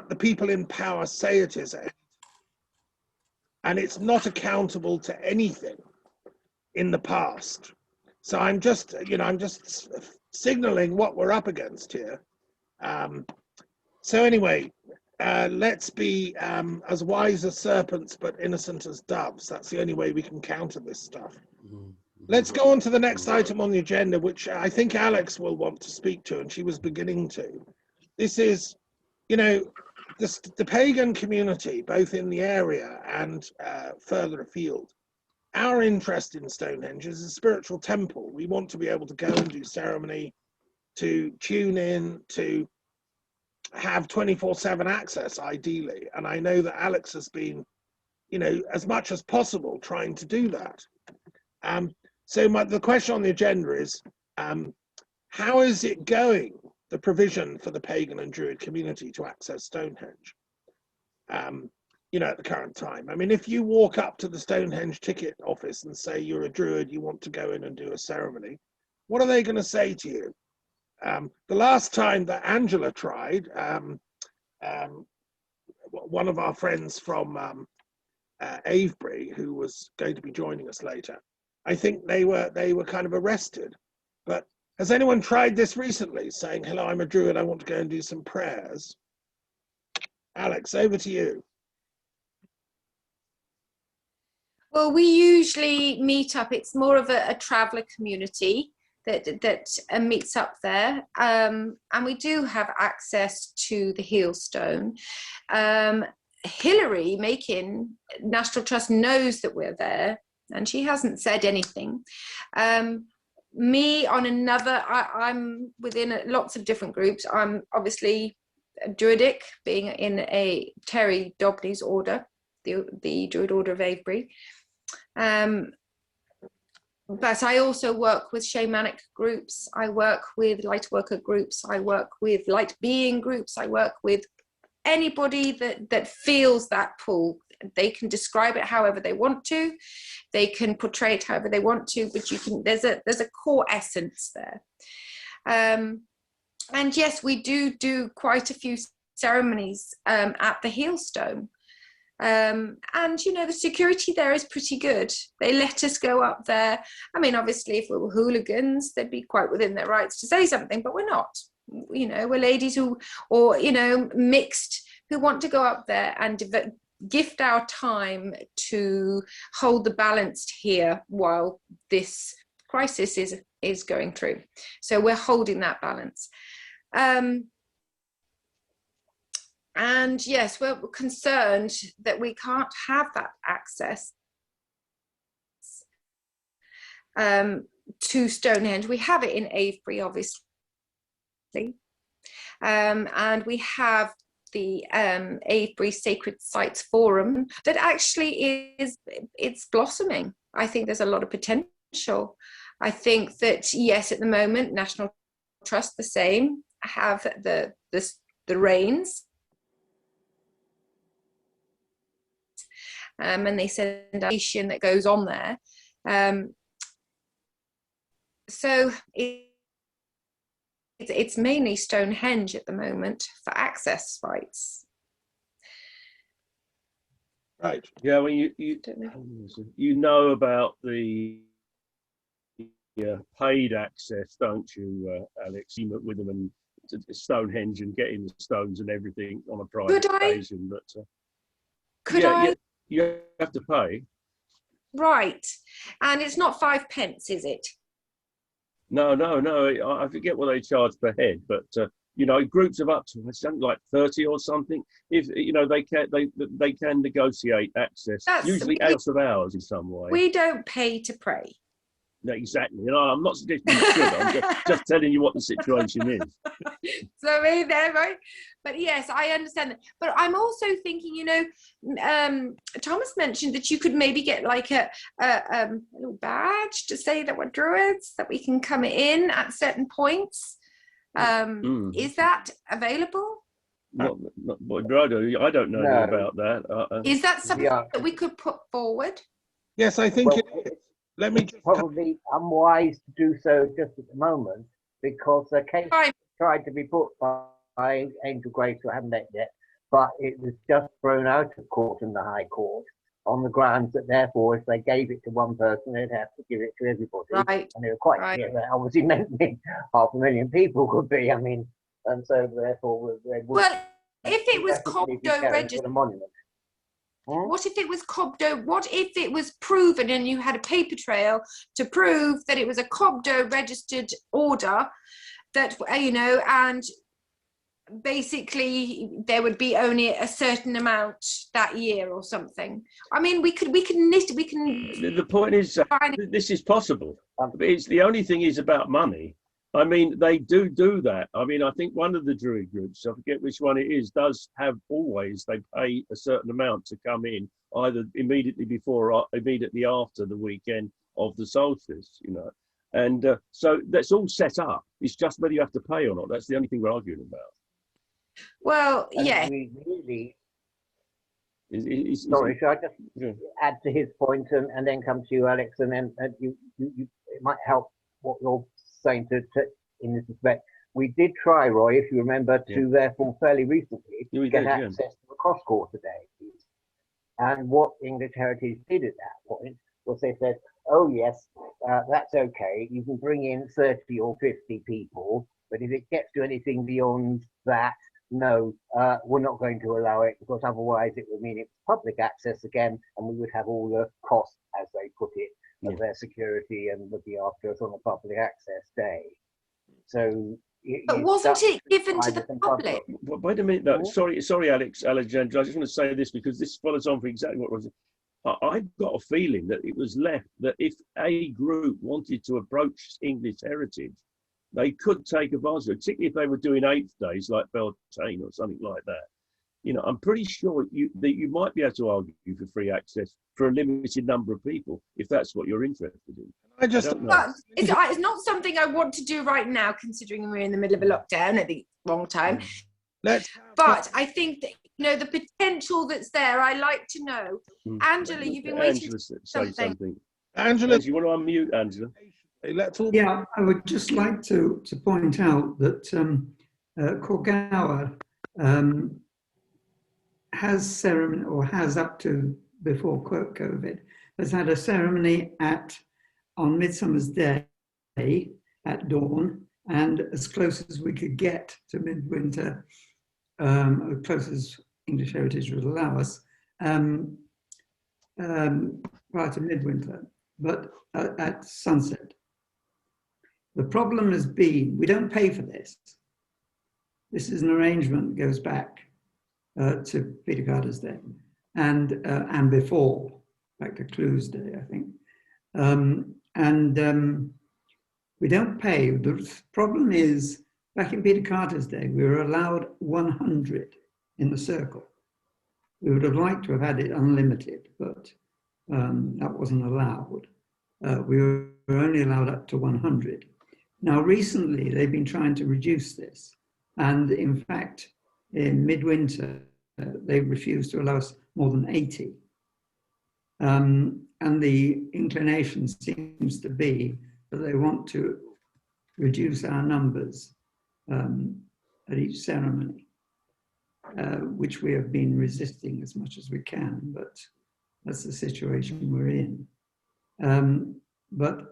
the people in power say it is. And it's not accountable to anything in the past. So I'm just signaling what we're up against here. So anyway, let's be as wise as serpents, but innocent as doves. That's the only way we can counter this stuff. Let's go on to the next item on the agenda, which I think Alex will want to speak to, and she was beginning to. This is, the pagan community, both in the area and further afield. Our interest in Stonehenge is a spiritual temple. We want to be able to go and do ceremony, to tune in, to have 24/7 access, ideally. And I know that Alex has been, as much as possible trying to do that. So the question on the agenda is, how is it going, the provision for the pagan and Druid community to access Stonehenge, at the current time? I mean, if you walk up to the Stonehenge ticket office and say you're a Druid, you want to go in and do a ceremony, what are they going to say to you? The last time that Angela tried, one of our friends from Avebury, who was going to be joining us later, I think they were kind of arrested. But has anyone tried this recently, saying, hello, I'm a Druid, I want to go and do some prayers? Alex, over to you. Well, we usually meet up. It's more of a traveller community. that meets up there, and we do have access to the Heelstone. Hilary Makin, National Trust, knows that we're there, and she hasn't said anything. Me on another, I'm within lots of different groups. I'm obviously Druidic, being in a Terry Dobney's order, the Druid Order of Avebury. But I also work with shamanic groups. I work with light worker groups. I work with light being groups. I work with anybody that feels that pull. They can describe it however they want to. They can portray it however they want to, but there's a core essence there. And yes, we do quite a few ceremonies at the Heelstone. And the security there is pretty good. They let us go up there. I mean, obviously if we were hooligans, they'd be quite within their rights to say something, but we're not. We're ladies mixed, who want to go up there and gift our time to hold the balance here while this crisis is going through. So we're holding that balance. And yes, we're concerned that we can't have that access to Stonehenge. We have it in Avebury, obviously. And we have the Avebury Sacred Sites Forum that actually it's blossoming. I think there's a lot of potential. I think that, yes, at the moment, National Trust, the same, have the reins. And they send a nation that goes on there. So it's mainly Stonehenge at the moment for access rights. Right. Yeah, well, you know about the paid access, don't you, Alex? You met with them and Stonehenge and getting the stones and everything on a private occasion. But could I? Yeah, you have to pay. Right. And it's not 5 pence, is it? No. I forget what they charge per head, but groups of up to something like 30 or something. If they can negotiate access, usually out of hours in some way. We don't pay to pray. No, exactly. I'm not suggesting you should. I'm just telling you what the situation is. So right? But yes, I understand that. But I'm also thinking, Thomas mentioned that you could maybe get like a little badge to say that we're Druids, that we can come in at certain points. Is that available? I don't know about that. Is that something that we could put forward? Yes, I think it is. Let me just probably unwise to do so just at the moment, because the case tried to be put by Angel Grace, who I haven't met yet, but it was just thrown out of court in the High Court on the grounds that therefore if they gave it to one person, they'd have to give it to everybody. Right. And they were quite clear that obviously meant 500,000 people could be. I mean, and so therefore they would. Well, if it was Cobdo registered. What if it was Cobdo? What if it was proven and you had a paper trail to prove that it was a Cobdo registered order, that and basically there would be only a certain amount that year or something? I mean, we can. The point is, this is possible. It's the only thing is about money. I mean, they do that. I mean, I think one of the Druid groups, I forget which one it is, does have always, they pay a certain amount to come in, either immediately before or immediately after the weekend of the solstice, And so that's all set up. It's just whether you have to pay or not. That's the only thing we're arguing about. Well, yeah. Sorry, should I just add to his point and then come to you, Alex, and then you it might help what you're saying to in this respect. We did try, Roy, if you remember, to therefore fairly recently get access to the cross-quarter days. And what English Heritage did at that point was they said, oh yes, that's okay, you can bring in 30 or 50 people, but if it gets to anything beyond that, no, we're not going to allow it, because otherwise it would mean it's public access again, and we would have all the costs, as they put it, of their security and looking after us on a public access day. So, but wasn't it given to the public? Wait a minute. No, sorry, Alexandra. I just want to say this because this follows on for exactly what was. I've got a feeling that it was left that if a group wanted to approach English heritage, they could take advantage of it, particularly if they were doing 8th days like Beltane or something like that. You know, I'm pretty sure that you might be able to argue for free access for a limited number of people if that's what you're interested in. But it's not something I want to do right now, considering we're in the middle of a lockdown at the wrong time. But I think that, you know, the potential that's there, I like to know. Angela, you've been waiting to say something. Angela, do you want to unmute, Angela? Yeah, I would just like to point out that Corgower has ceremony, or has up to before COVID, has had a ceremony on Midsummer's Day at dawn, and as close as we could get to midwinter, as close as English heritage would allow us, prior to midwinter, but at sunset. The problem has been, we don't pay for this. This is an arrangement that goes back to Peter Carter's day and before, back to Clue's day, I think. We don't pay. The problem is, back in Peter Carter's day, we were allowed 100 in the circle. We would have liked to have had it unlimited, but that wasn't allowed. We were only allowed up to 100. Now, recently, they've been trying to reduce this. And in fact, in midwinter, they refused to allow us more than 80. And the inclination seems to be that they want to reduce our numbers at each ceremony, which we have been resisting as much as we can, but that's the situation we're in. But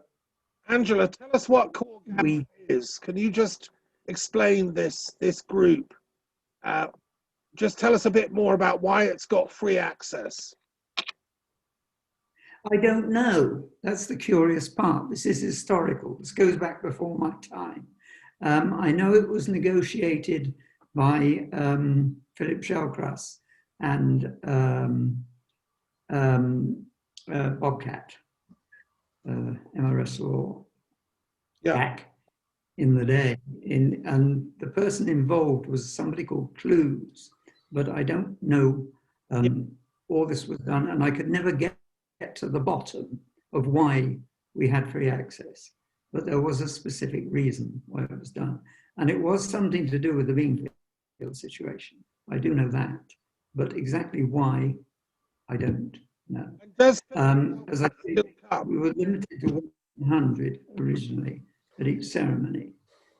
Angela, tell us what Corgower is. Can you just explain this group? Just tell us a bit more about why it's got free access. I don't know. That's the curious part. This is historical. This goes back before my time. I know it was negotiated by Philip Shellcross and Bobcat, MRS Law, back in the day. And the person involved was somebody called Clues, but I don't know all this was done, and I could never get to the bottom of why we had free access. But there was a specific reason why it was done. And it was something to do with the Beanfield situation. I do know that, but exactly why, I don't know. As I said, we were limited to 100 originally at each ceremony.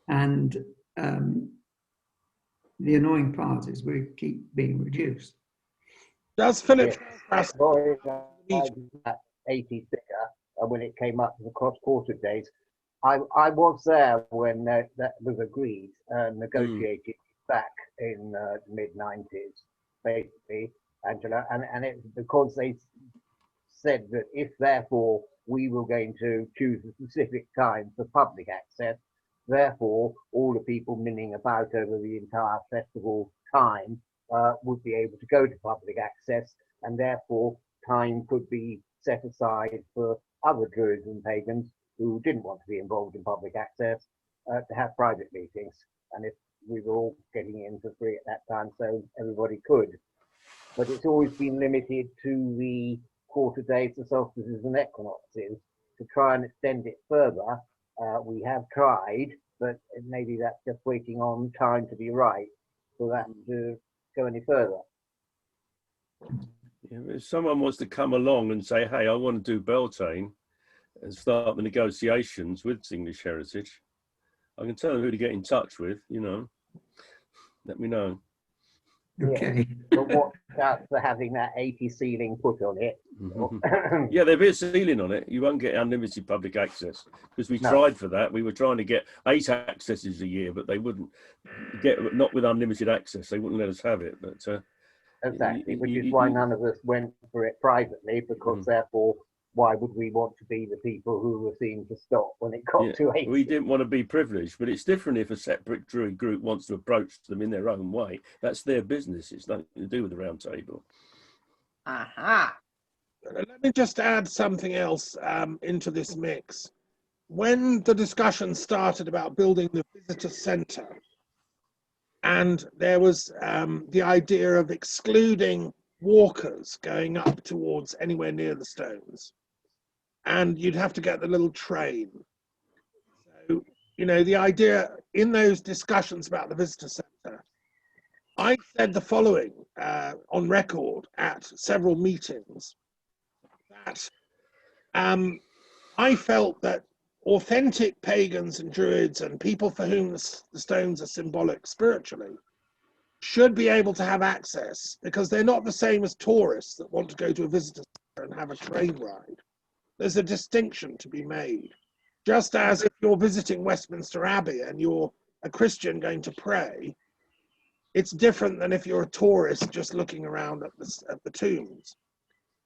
And the annoying part is we keep being reduced. Does Philip that 80 figure, and when it came up to the cross-quarter days, I was there when that was agreed and negotiated back in the mid-90s, basically, Angela, and it's because they said that if therefore we were going to choose a specific time for public access, therefore all the people milling about over the entire festival time would be able to go to public access, and therefore time could be set aside for other druids and pagans who didn't want to be involved in public access to have private meetings. And if we were all getting in for free at that time, so everybody could. But it's always been limited to the quarter days, the solstices and equinoxes. To try and extend it further, we have tried, but maybe that's just waiting on time to be right for that to go any further. Yeah, if someone wants to come along and say, hey, I want to do Beltane and start the negotiations with English Heritage, I can tell them who to get in touch with, you know. Let me know. Okay. Yeah, but watch out for having that 80 ceiling put on it. Yeah, there'll be a ceiling on it. You won't get unlimited public access because we tried for that. We were trying to get 8 accesses a year, but they wouldn't get, not with unlimited access. They wouldn't let us have it. But exactly, which is why none of us went for it privately, because therefore why would we want to be the people who were seen to stop when it got to 80? We didn't want to be privileged, but it's different if a separate Druid group wants to approach them in their own way. That's their business. It's nothing to do with the round table. Aha. Let me just add something else into this mix. When the discussion started about building the visitor centre, and there was the idea of excluding walkers going up towards anywhere near the stones, and you'd have to get the little train. So, you know, the idea in those discussions about the visitor centre, I said the following on record at several meetings, that I felt that authentic pagans and druids and people for whom the stones are symbolic spiritually should be able to have access, because they're not the same as tourists that want to go to a visitor center and have a train ride. There's a distinction to be made. Just as if you're visiting Westminster Abbey and you're a Christian going to pray, it's different than if you're a tourist just looking around at the tombs.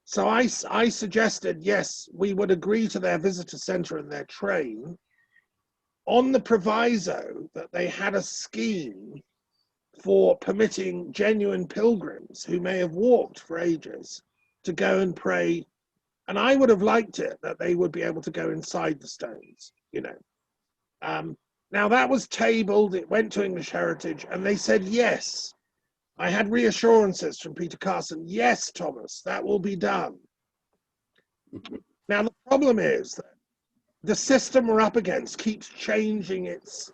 So I suggested, yes, we would agree to their visitor center and their train on the proviso that they had a scheme for permitting genuine pilgrims who may have walked for ages to go and pray. And I would have liked it that they would be able to go inside the stones, you know. Now that was tabled, it went to English Heritage, and they said yes. I had reassurances from Peter Carson, yes, Thomas, that will be done. Now the problem is that the system we're up against keeps changing its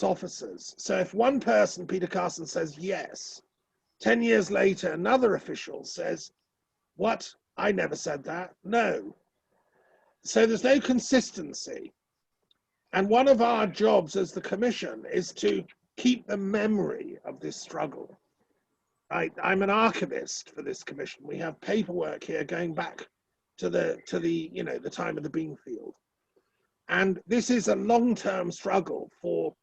officers. So if one person, Peter Carson, says yes, 10 years later, another official says, what? I never said that. No. So there's no consistency. And one of our jobs as the Commission is to keep the memory of this struggle. I'm an archivist for this commission. We have paperwork here going back to the time of the Beanfield. And this is a long-term struggle for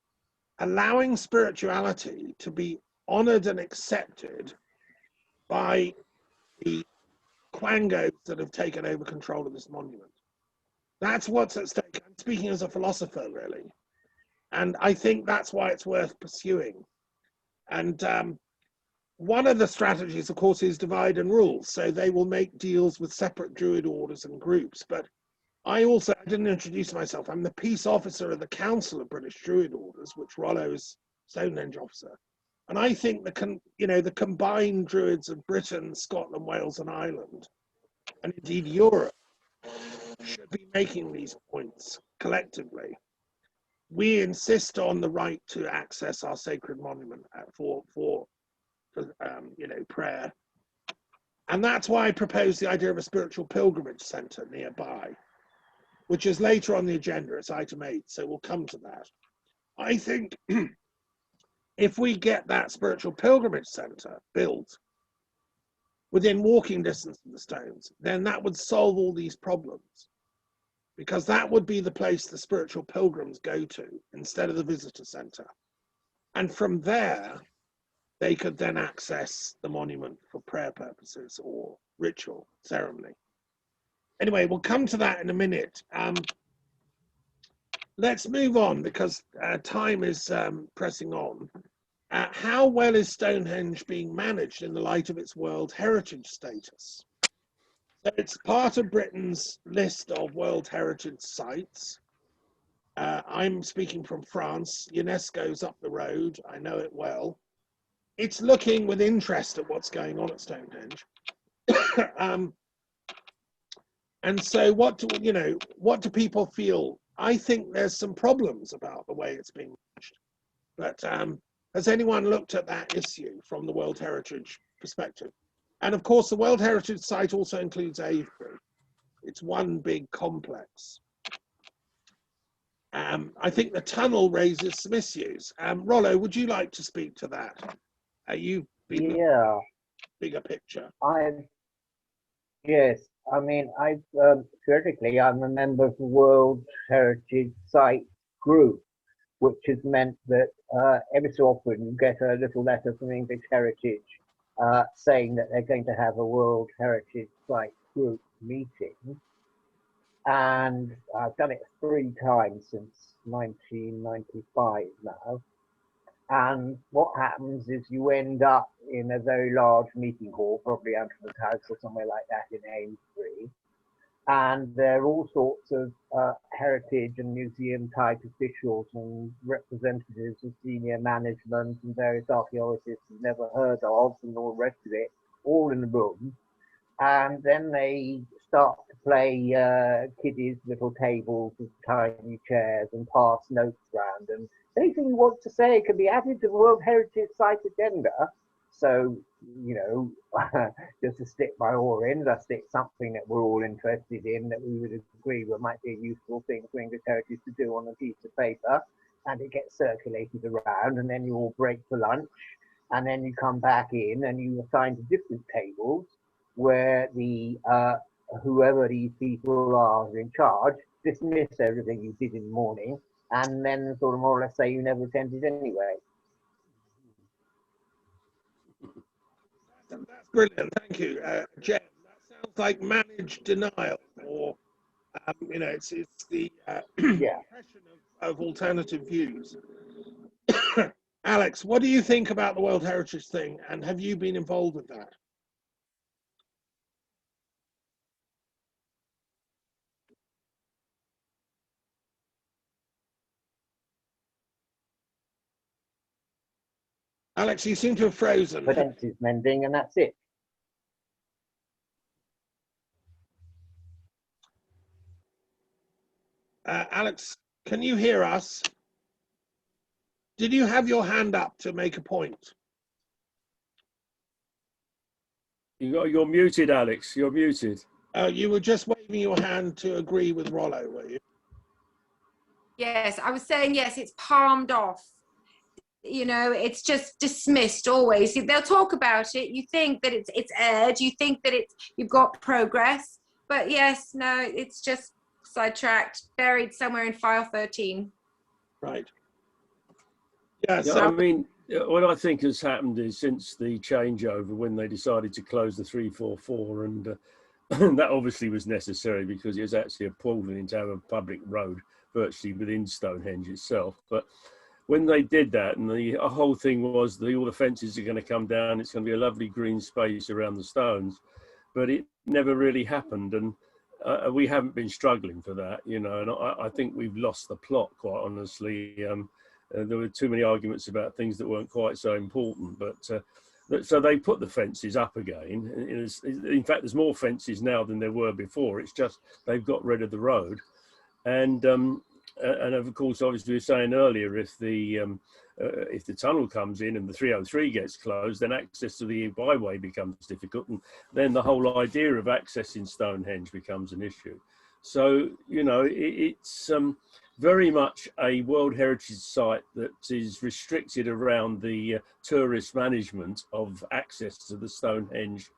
allowing spirituality to be honored and accepted by the quangos that have taken over control of this monument. That's what's at stake. I'm speaking as a philosopher, really. And I think that's why it's worth pursuing. And one of the strategies, of course, is divide and rule. So they will make deals with separate Druid orders and groups. But I didn't introduce myself. I'm the peace officer of the Council of British Druid Orders, which Rollo is Stonehenge officer. And I think the combined Druids of Britain, Scotland, Wales, and Ireland, and indeed Europe, should be making these points collectively. We insist on the right to access our sacred monument for prayer, and that's why I proposed the idea of a spiritual pilgrimage centre nearby, which is later on the agenda. It's item 8, so we'll come to that. I think if we get that spiritual pilgrimage centre built within walking distance of the stones, then that would solve all these problems, because that would be the place the spiritual pilgrims go to instead of the visitor centre. And from there, they could then access the monument for prayer purposes or ritual ceremony. Anyway, we'll come to that in a minute. Let's move on, because time is pressing on. How well is Stonehenge being managed in the light of its World Heritage status? So it's part of Britain's list of World Heritage sites. I'm speaking from France. UNESCO's up the road. I know it well. It's looking with interest at what's going on at Stonehenge. And so what do people feel? I think there's some problems about the way it's being managed. But has anyone looked at that issue from the World Heritage perspective? And of course, the World Heritage Site also includes Avebury. It's one big complex. I think the tunnel raises some issues. Rollo, would you like to speak to that? You've been bigger picture. Yes. I mean, theoretically, I'm a member of the World Heritage Site group, which has meant that every so often you get a little letter from English Heritage saying that they're going to have a World Heritage Site group. meeting, and I've done it 3 times since 1995 now. And what happens is you end up in a very large meeting hall, probably Anthony's House or somewhere like that in Amesbury. And there are all sorts of heritage and museum type officials and representatives of senior management and various archaeologists you've never heard of and all the rest of it, all in the room. And then they start to play kiddies, little tables with tiny chairs and pass notes around. And anything you want to say can be added to the World Heritage Site agenda. So, you know, just to stick my oar in, I stick something that we're all interested in, that we would agree might be a useful thing for English Heritage to do on a piece of paper, and it gets circulated around, and then you all break for lunch, and then you come back in and you assign to different tables where the whoever these people are in charge dismiss everything you did in the morning, and then sort of more or less say you never attended anyway. That's brilliant, thank you, Jen. That sounds like managed denial, or you know, it's the suppression of alternative views. Alex, what do you think about the World Heritage thing, and have you been involved with that? Alex, you seem to have frozen. The fence is mending, and that's it. Alex, can you hear us? Did you have your hand up to make a point? You're muted, Alex. You're muted. You were just waving your hand to agree with Rollo, were you? Yes, I was saying, yes, it's palmed off. You know, it's just dismissed always. They'll talk about it. You think that it's aired. You think that you've got progress. But yes, no, it's just sidetracked, buried somewhere in file 13. Right. Yeah, so I mean, what I think has happened is since the changeover, when they decided to close the 344, and that obviously was necessary because it was actually appalling to have a public road virtually within Stonehenge itself. But when they did that, and the whole thing was all the fences are going to come down, it's going to be a lovely green space around the stones, but it never really happened. And we haven't been struggling for that, you know, and I think we've lost the plot, quite honestly. There were too many arguments about things that weren't quite so important, but so they put the fences up again. In fact, there's more fences now than there were before. It's just they've got rid of the road. And of course, obviously, we were saying earlier, if the tunnel comes in and the 303 gets closed, then access to the byway becomes difficult, and then the whole idea of accessing Stonehenge becomes an issue. So, you know, it's very much a World Heritage Site that is restricted around the tourist management of access to the Stonehenge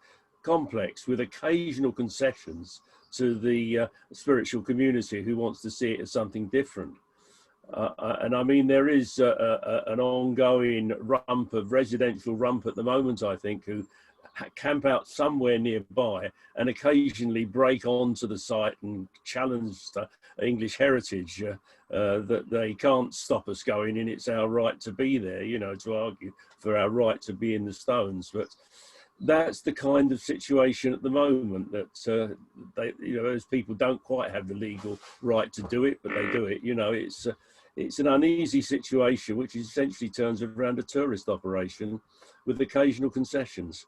complex, with occasional concessions to the spiritual community who wants to see it as something different. And I mean, there is an ongoing residential rump at the moment, I think, who camp out somewhere nearby and occasionally break onto the site and challenge English heritage, that they can't stop us going in. It's our right to be there, you know, to argue for our right to be in the stones. But that's the kind of situation at the moment, that you know, those people don't quite have the legal right to do it, but they do it. You know, it's an uneasy situation which essentially turns around a tourist operation with occasional concessions.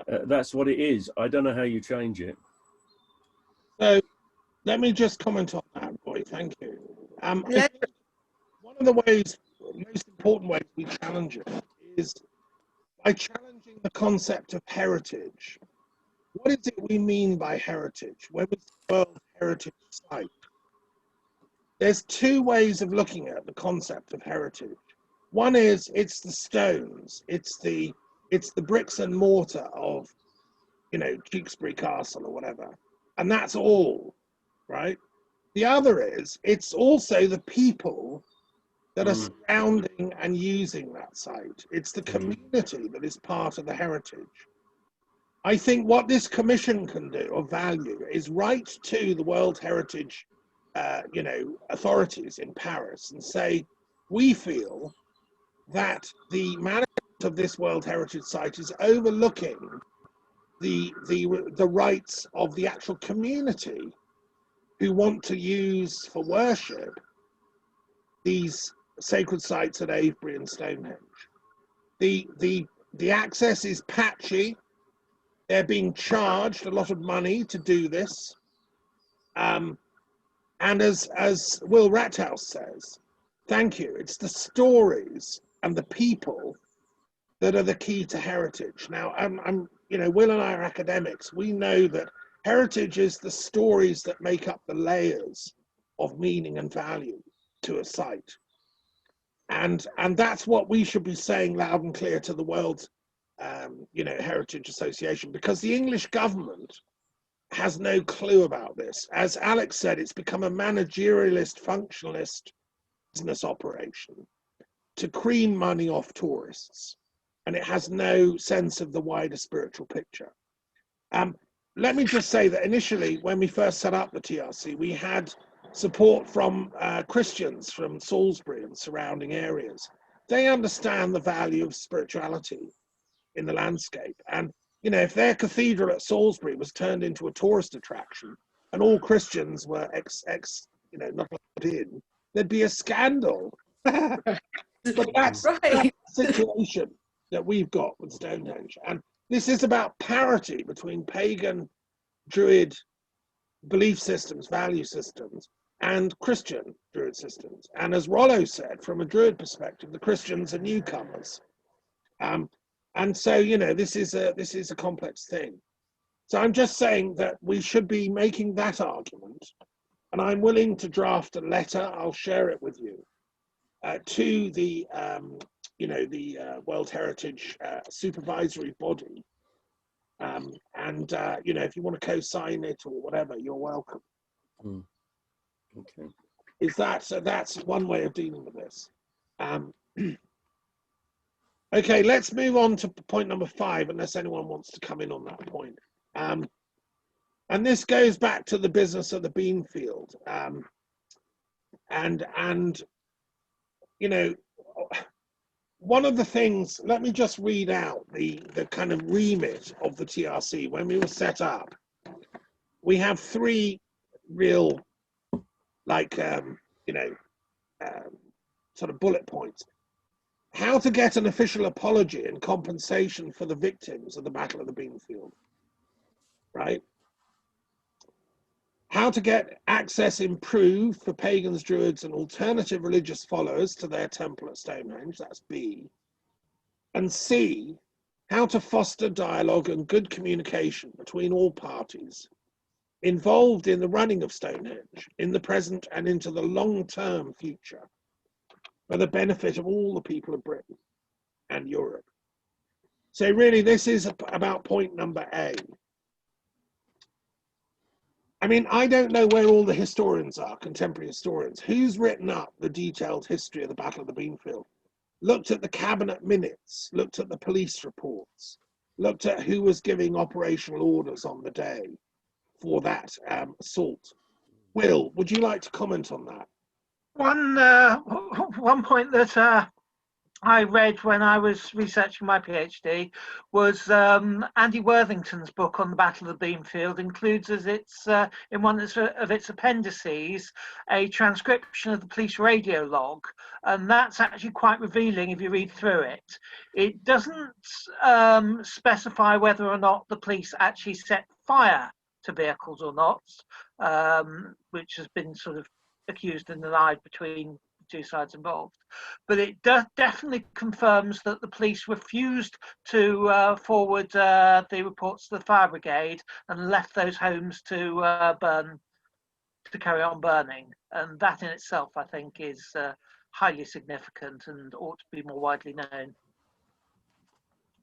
That's what it is. I don't know how you change it. So let me just comment on that, Roy. Thank you. I think one of the most important ways we challenge it is by challenging the concept of heritage. What is it we mean by heritage? Where was the World Heritage Site? There's 2 ways of looking at the concept of heritage. One is it's the stones, it's the bricks and mortar of, you know, Tewkesbury Castle or whatever, and that's all, right? The other is it's also the people that are surrounding and using that site. It's the community that is part of the heritage. I think what this commission can do of value is write to the World Heritage, authorities in Paris and say, we feel that the management of this World Heritage Site is overlooking the rights of the actual community who want to use for worship these sacred sites at Avebury and Stonehenge. The access is patchy. They're being charged a lot of money to do this. And as Will Rathouse says, thank you, it's the stories and the people that are the key to heritage. Now, Will and I are academics. We know that heritage is the stories that make up the layers of meaning and value to a site. And that's what we should be saying loud and clear to the World Heritage Association, because the English government has no clue about this. As Alex said, it's become a managerialist, functionalist business operation to cream money off tourists, and it has no sense of the wider spiritual picture. Let me just say that initially, when we first set up the TRC, we had support from Christians from Salisbury and surrounding areas. They understand the value of spirituality in the landscape. And, if their cathedral at Salisbury was turned into a tourist attraction and all Christians were not let in, there'd be a scandal. But that's Right. the situation that we've got with Stonehenge. And this is about parity between pagan, druid belief systems, value systems, and Christian druid systems. And as Rollo said, from a druid perspective, the Christians are newcomers. And so, this is a complex thing. So I'm just saying that we should be making that argument, and I'm willing to draft a letter. I'll share it with you to the World Heritage supervisory body. If you want to co-sign it or whatever, you're welcome. Okay. So that's one way of dealing with this. Okay, let's move on to point number 5, unless anyone wants to come in on that point. And this goes back to the business of the bean field. One of the things, let me just read out the kind of remit of the TRC. When we were set up, we have 3 real, sort of bullet points. How to get an official apology and compensation for the victims of the Battle of the Beanfield, right? How to get access improved for pagans, druids, and alternative religious followers to their temple at Stonehenge, that's B. And C, how to foster dialogue and good communication between all parties involved in the running of Stonehenge in the present and into the long-term future, for the benefit of all the people of Britain and Europe. So really, this is about point number A. I mean, I don't know where all the historians are, contemporary historians. Who's written up the detailed history of the Battle of the Beanfield? Looked at the cabinet minutes, looked at the police reports, looked at who was giving operational orders on the day for that assault. Will, would you like to comment on that? One point that I read when I was researching my PhD was Andy Worthington's book on the Battle of the Beanfield includes as its in one of its appendices a transcription of the police radio log, and that's actually quite revealing if you read through it. It doesn't specify whether or not the police actually set fire to vehicles or not, which has been sort of accused and denied between the 2 sides involved, but it definitely confirms that the police refused to forward the reports to the fire brigade and left those homes to carry on burning, and that in itself I think is highly significant and ought to be more widely known.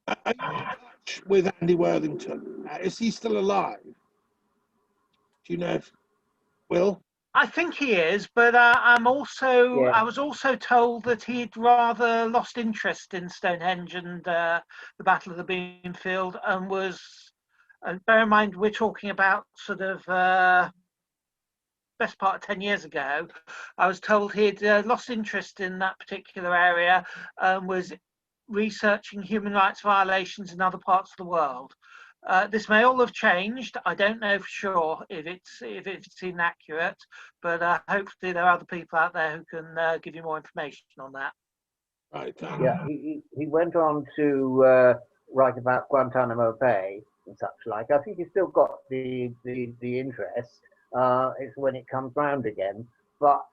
Are you in touch with Andy Worthington? Is he still alive? Do you know if Will? I think he is, but I was also told that he'd rather lost interest in Stonehenge and the Battle of the Beanfield and was And bear in mind, we're talking about sort of best part of 10 years ago. I was told he'd lost interest in that particular area and was researching human rights violations in other parts of the world. This may all have changed. I don't know for sure if it's inaccurate, but hopefully there are other people out there who can give you more information on that. Right. Yeah, he went on to write about Guantanamo Bay and such like. I think he's still got the interest. It's when it comes round again. But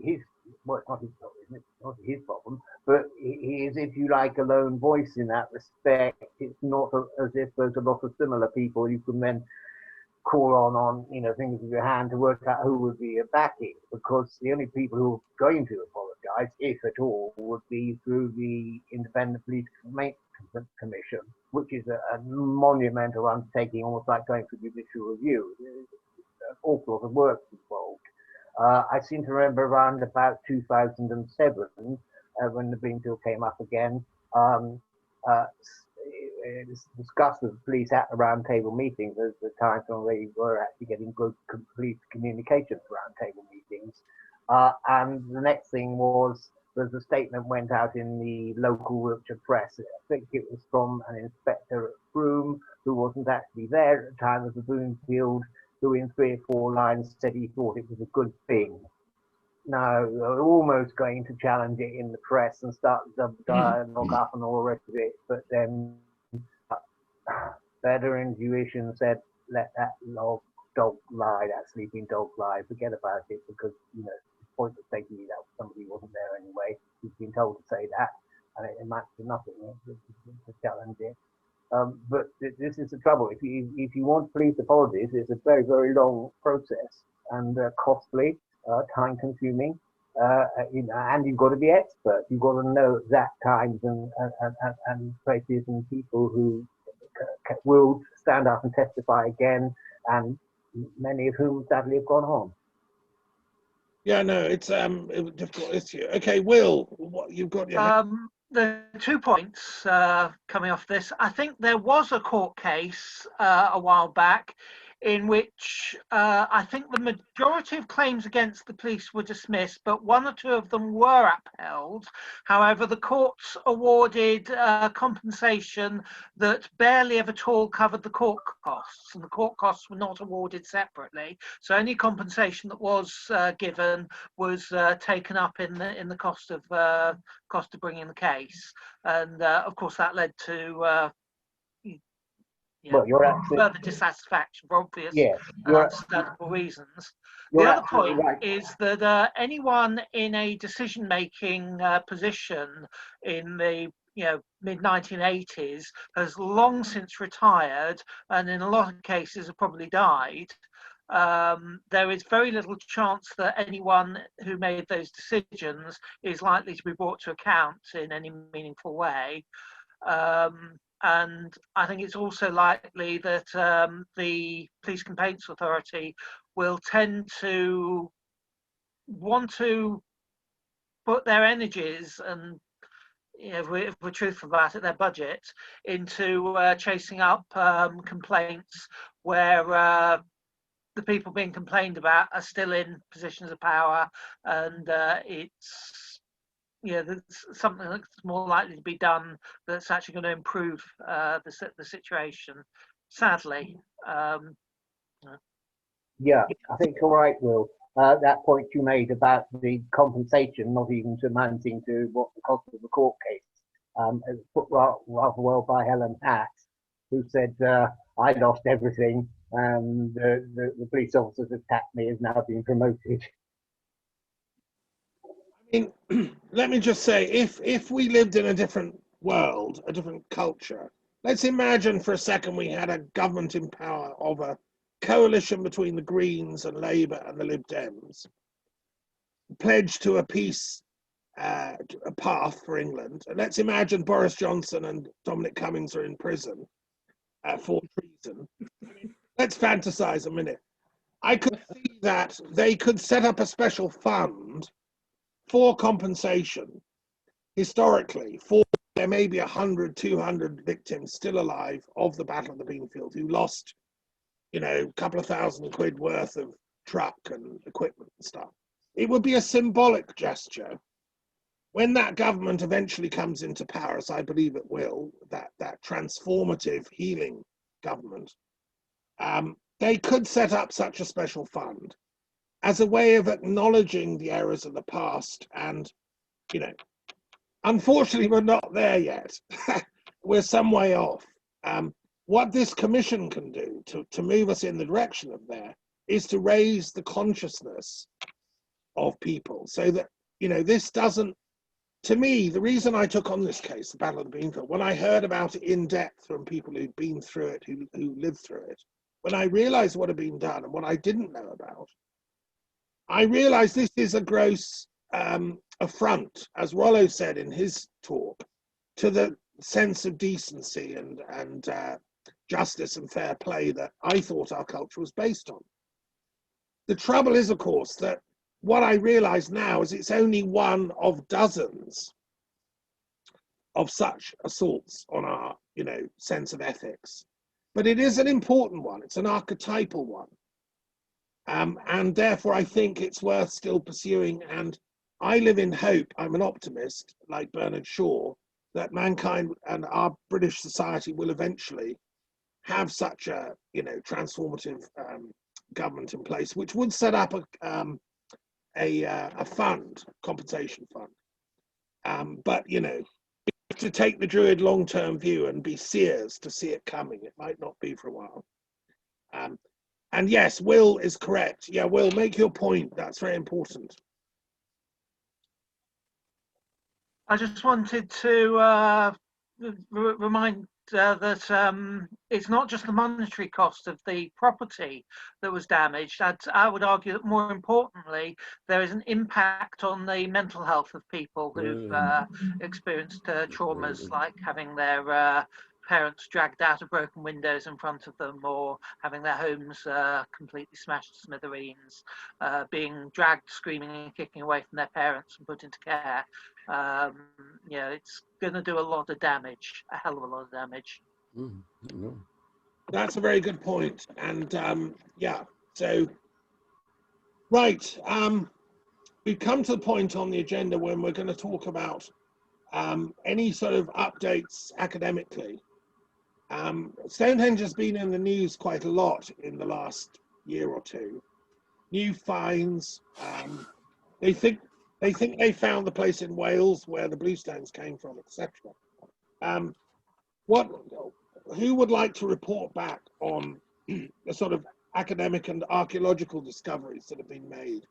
he's, well, it's not his problem, isn't it? It's not his problem, but he is, if you like, a lone voice in that respect. It's not as if there's a lot of similar people you can then call on things with your hand to work out who would be backing, because the only people who are going to apologise, if at all, would be through the Independent Police Commission, which is a monumental undertaking, almost like going for judicial review. There's an awful lot of work involved. I seem to remember around about 2007, when the Green Bill came up again, it was discussed with the police at the round table meetings as the times when we were actually getting good police communications round table meetings. And the next thing was, there's a statement went out in the local Wiltshire press. I think it was from an inspector at Broome who wasn't actually there at the time of the Broomfield, who in 3 or 4 lines said he thought it was a good thing. Now, they're almost going to challenge it in the press and start the dialogue up and all the rest of it, but then better intuition said, let that dog lie, that sleeping dog lie, forget about it, because, it's pointless taking it out. Somebody wasn't there anyway. He's been told to say that, and it amounts to nothing to challenge it. But this is the trouble. If you want police apologies, it's a very, very long process and costly, time-consuming, and you've got to be expert. You've got to know exact times and places and people who will stand up and testify again, and many of whom sadly have gone home. Yeah, no, it's a difficult issue. Okay, Will, what you've got? The 2 points coming off this. I think there was a court case a while back in which I think the majority of claims against the police were dismissed, but 1 or 2 of them were upheld. However, the courts awarded compensation that barely if at all covered the court costs, and the court costs were not awarded separately. So any compensation that was given was taken up in the cost of bringing the case, and of course that led to further dissatisfaction for obvious and understandable reasons. The other point is that anyone in a decision-making position in the mid-1980s has long since retired, and in a lot of cases have probably died. There is very little chance that anyone who made those decisions is likely to be brought to account in any meaningful way. And I think it's also likely that the Police Complaints Authority will tend to want to put their energies and, if we're truthful about it, their budget into chasing up complaints where the people being complained about are still in positions of power, and it's there's something that's more likely to be done that's actually going to improve the situation. Sadly, yeah, I think you're right, Will. That point you made about the compensation not even amounting to what the cost of the court case, it was put rather well by Helen Hatt, who said, I lost everything, and the police officers attacked me, has now been promoted. Let me just say, if we lived in a different world, a different culture, let's imagine for a second we had a government in power of a coalition between the Greens and Labour and the Lib Dems, pledged to a peace, a path for England. And let's imagine Boris Johnson and Dominic Cummings are in prison for treason. Let's fantasize a minute. I could see that they could set up a special fund for compensation historically for there may be 100, 200 victims still alive of the Battle of the Beanfield who lost, you know, a couple of £1,000 worth of truck and equipment and stuff. It would be a symbolic gesture. When that government eventually comes into power, as I believe it will, that transformative healing government, they could set up such a special fund as a way of acknowledging the errors of the past. And, you know, unfortunately, we're not there yet. We're some way off. What this commission can do to move us in the direction of there is to raise the consciousness of people so that, you know, this doesn't, to me, the reason I took on this case, the Battle of the Beanfield, when I heard about it in depth from people who'd been through it, who lived through it, when I realized what had been done and what I didn't know about, I realized this is a gross affront, as Rollo said in his talk, to the sense of decency and justice and fair play that I thought our culture was based on. The trouble is, of course, that what I realize now is it's only one of dozens of such assaults on our, you know, sense of ethics. But it is an important one. It's an archetypal one. And therefore, I think it's worth still pursuing. And I live in hope. I'm an optimist, like Bernard Shaw, that mankind and our British society will eventually have such a, you know, transformative government in place, which would set up a fund, compensation fund. But, you know, to take the Druid long-term view and be seers to see it coming, it might not be for a while. And yes, Will is correct. Yeah, Will, make your point. That's very important. I just wanted to remind that it's not just the monetary cost of the property that was damaged. I would argue that more importantly, there is an impact on the mental health of people who've experienced traumas like having their parents dragged out of broken windows in front of them, or having their homes completely smashed to smithereens, being dragged screaming and kicking away from their parents and put into care. You know, it's going to do a lot of damage, a hell of a lot of damage. That's a very good point. And yeah, so, right. We've come to the point on the agenda when we're going to talk about any sort of updates academically. Stonehenge has been in the news quite a lot in the last year or two. New finds. They think they found the place in Wales where the bluestones came from, etc. Who would like to report back on the sort of academic and archaeological discoveries that have been made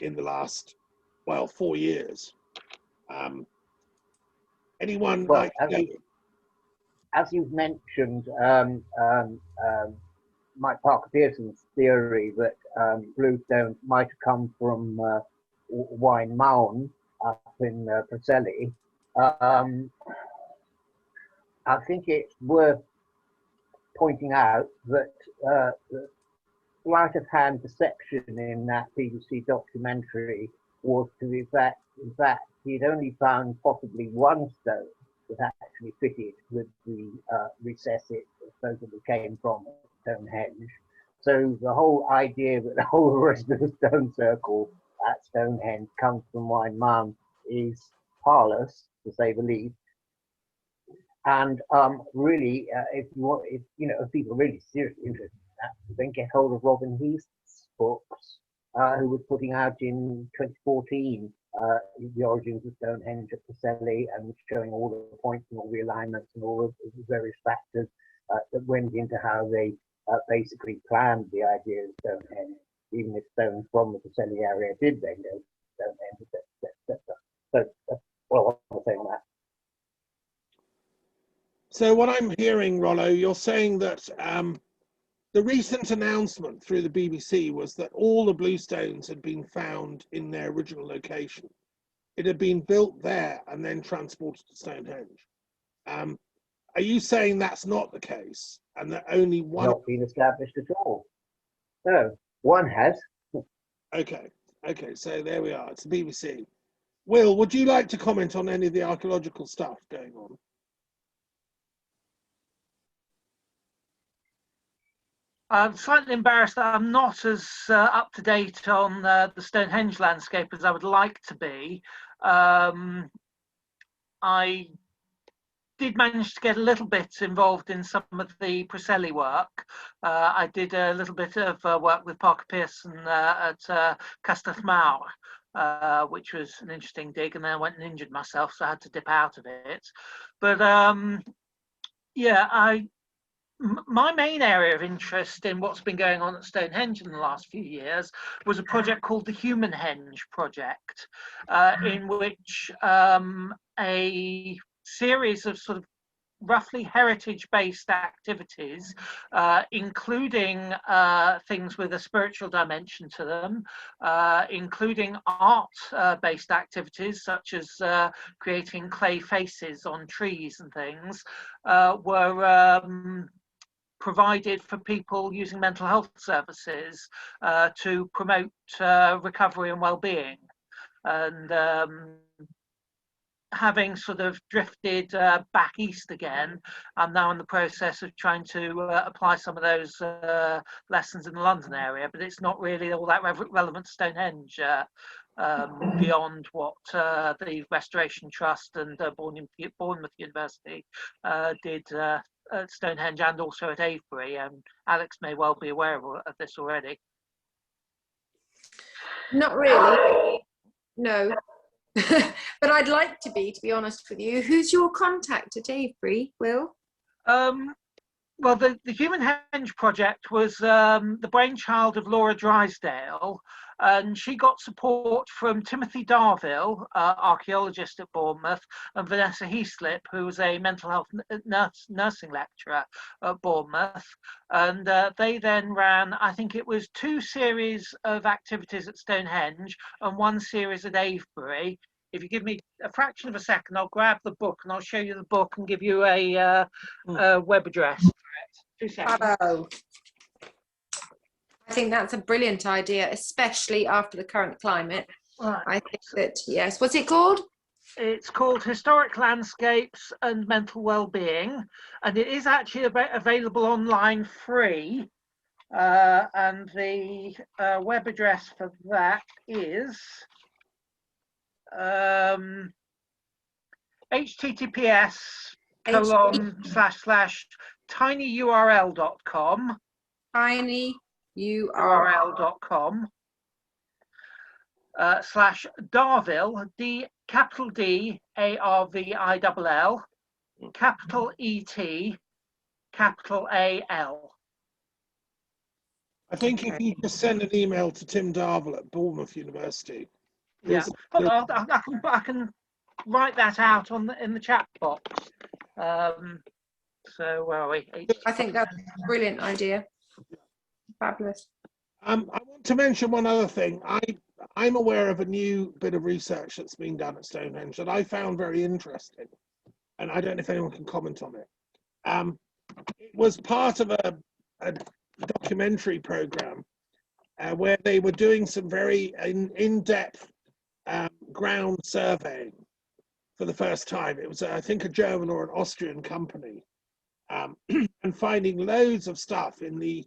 in the last, well, 4 years? Anyone Well, like to go? As you've mentioned, Mike Parker Pearson's theory that bluestones might have come from Wine Mound up in Preseli, I think it's worth pointing out that the sleight of hand deception in that BBC documentary was to the fact, in fact, he'd only found possibly one stone that actually fitted with the recess it supposedly came from Stonehenge. So the whole idea that the whole rest of the stone circle at Stonehenge comes from Wine Mound is parlous, to say the least. And really, if people are really seriously interested in that, then get hold of Robin Heath's books, who was putting out in 2014 the origins of Stonehenge at Preseli, and showing all the points and all the alignments and all of the various factors that went into how they basically planned the idea of Stonehenge, even if stones from the Preseli area did then go to Stonehenge, etc. So that's what I want to say on that. So what I'm hearing, Rollo, you're saying that the recent announcement through the BBC was that all the bluestones had been found in their original location. It had been built there and then transported to Stonehenge. Are you saying that's not the case, and that only one? Not been established at all. No, one has. Okay, so there we are. It's the BBC. Will, would you like to comment on any of the archaeological stuff going on? I'm slightly embarrassed that I'm not as up to date on the Stonehenge landscape as I would like to be. I did manage to get a little bit involved in some of the Preseli work. I did a little bit of work with Parker Pearson at Castell Mawr, which was an interesting dig, and then I went and injured myself, so I had to dip out of it. But yeah, my main area of interest in what's been going on at Stonehenge in the last few years was a project called the Human Henge Project, in which a series of sort of roughly heritage-based activities, including things with a spiritual dimension to them, including art-based activities such as creating clay faces on trees and things, were provided for people using mental health services to promote recovery and well-being. And having sort of drifted back east again, I'm now in the process of trying to apply some of those lessons in the London area, but it's not really all that relevant to Stonehenge beyond what the Restoration Trust and Bournemouth University did at Stonehenge and also at Avebury, and Alex may well be aware of this already. Not really, no. But I'd like to be honest with you. Who's your contact at Avebury, Will? Well, the Human Henge Project was the brainchild of Laura Drysdale, and she got support from Timothy Darvill, archaeologist at Bournemouth, and Vanessa Heaslip, who was a mental health nursing lecturer at Bournemouth. And they then ran, I think it was 2 series of activities at Stonehenge and 1 series at Avebury. If you give me a fraction of a second, I'll grab the book and I'll show you the book and give you a web address for it. 2 seconds. Hello. I think that's a brilliant idea, especially after the current climate. Right. I think that, yes. What's it called? It's called Historic Landscapes and Mental Wellbeing, and it is actually available online free. And the web address for that is https://tinyurl.com tinyurl.com / Darvill, capital D ARVILL, capital ET, capital AL. I think if you just send an email to Tim Darvill at Bournemouth University. Yeah, I can write that out in the chat box. So where are we? I think that's a brilliant idea. Fabulous. I want to mention one other thing. I'm aware of a new bit of research that's being done at Stonehenge that I found very interesting, and I don't know if anyone can comment on it. It was part of a documentary program where they were doing some very in-depth ground surveying for the first time. It was, I think, a German or an Austrian company, and finding loads of stuff in the,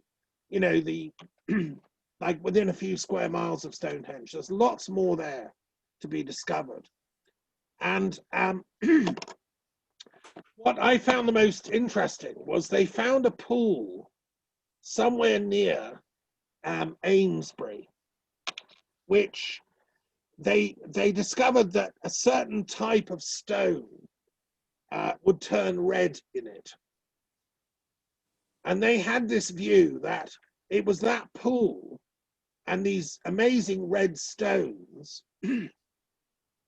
like within a few square miles of Stonehenge. There's lots more there to be discovered. And what I found the most interesting was they found a pool somewhere near Amesbury, which they discovered that a certain type of stone would turn red in it. And they had this view that it was that pool and these amazing red stones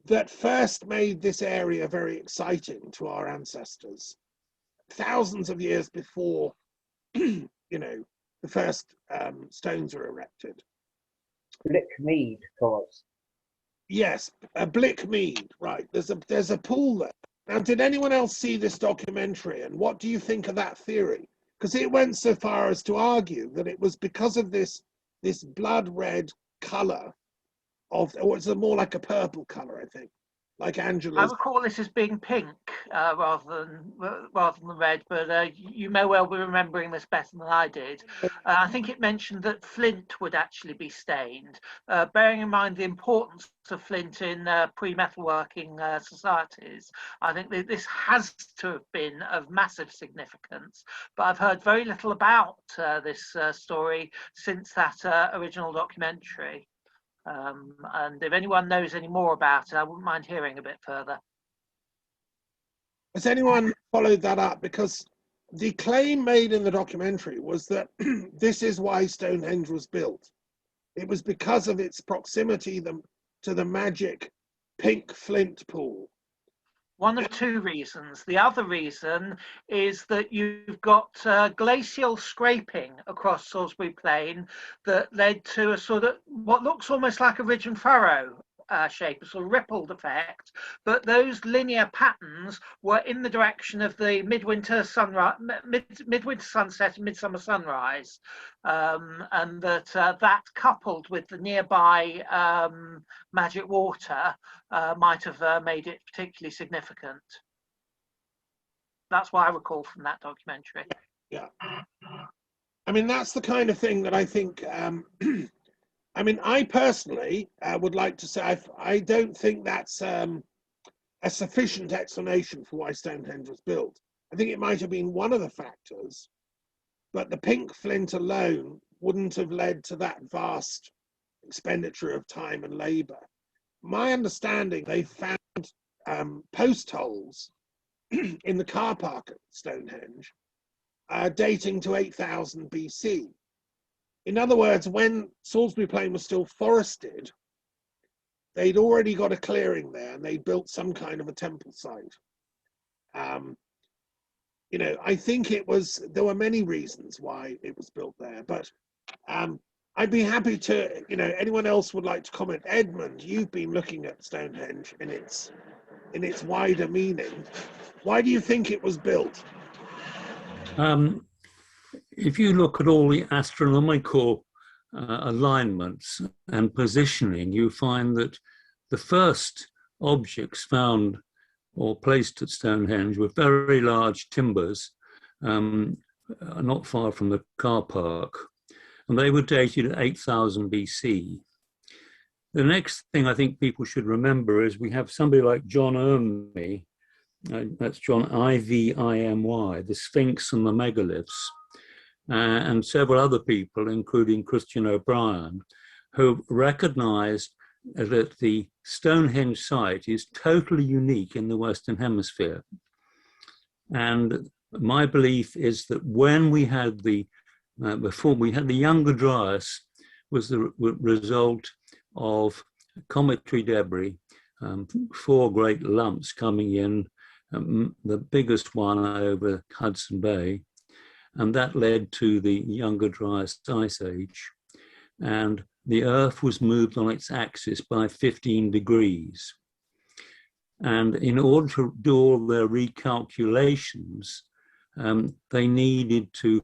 that first made this area very exciting to our ancestors, thousands of years before, the first stones were erected. Blickmead, Thomas. Yes, Blickmead, right. There's a pool there. Now, did anyone else see this documentary, and what do you think of that theory? Because it went so far as to argue that it was because of this blood red color or it's more like a purple color, I think, like I Angela's. recall this as being pink rather than red, but you may well be remembering this better than I did. I think it mentioned that flint would actually be stained, bearing in mind the importance of flint in pre-metalworking societies. I think that this has to have been of massive significance, but I've heard very little about this story since that original documentary. And if anyone knows any more about it, I wouldn't mind hearing a bit further. Has anyone followed that up? Because the claim made in the documentary was that this is why Stonehenge was built. It was because of its proximity to the magic pink flint pool. One of two reasons. The other reason is that you've got glacial scraping across Salisbury Plain that led to a sort of what looks almost like a ridge and furrow shape, a sort of rippled effect, but those linear patterns were in the direction of the midwinter sunset and midsummer sunrise, and that coupled with the nearby magic water might have made it particularly significant. That's what I recall from that documentary. Yeah. I mean, that's the kind of thing that I think I mean, I personally would like to say I don't think that's a sufficient explanation for why Stonehenge was built. I think it might have been one of the factors, but the pink flint alone wouldn't have led to that vast expenditure of time and labor. My understanding, they found post holes in the car park at Stonehenge dating to 8000 BC. In other words, when Salisbury Plain was still forested, they'd already got a clearing there and they built some kind of a temple site. You know, I think there were many reasons why it was built there, but I'd be happy to, you know, anyone else would like to comment. Edmund, you've been looking at Stonehenge in its wider meaning. Why do you think it was built? If you look at all the astronomical alignments and positioning, you find that the first objects found or placed at Stonehenge were very large timbers, not far from the car park, and they were dated at 8000 BC. The next thing I think people should remember is we have somebody like John Ivimy, that's John Ivimy, the Sphinx and the megaliths, and several other people, including Christian O'Brien, who recognized that the Stonehenge site is totally unique in the Western Hemisphere. And my belief is that when we had before we had the Younger Dryas, was the result of cometary debris, 4 great lumps coming in, the biggest one over Hudson Bay, and that led to the Younger Dryas Ice Age. And the Earth was moved on its axis by 15 degrees. And in order to do all their recalculations, they needed to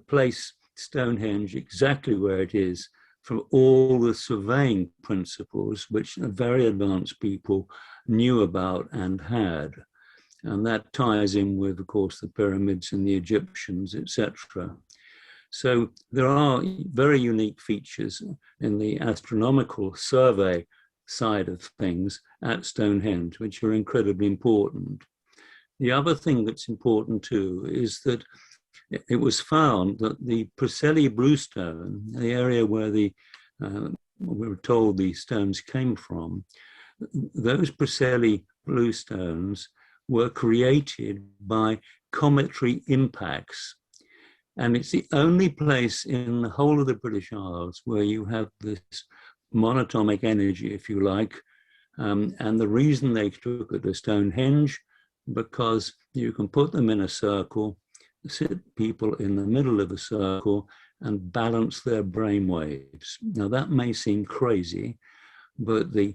place Stonehenge exactly where it is from all the surveying principles which very advanced people knew about and had. And that ties in with, of course, the pyramids and the Egyptians, etc. So there are very unique features in the astronomical survey side of things at Stonehenge, which are incredibly important. The other thing that's important too is that it was found that the Preseli bluestone, the area where we were told the stones came from, those Preseli bluestones were created by cometary impacts. And it's the only place in the whole of the British Isles where you have this monatomic energy, if you like. And the reason they took it to Stonehenge, because you can put them in a circle, sit people in the middle of a circle and balance their brain waves. Now that may seem crazy, but the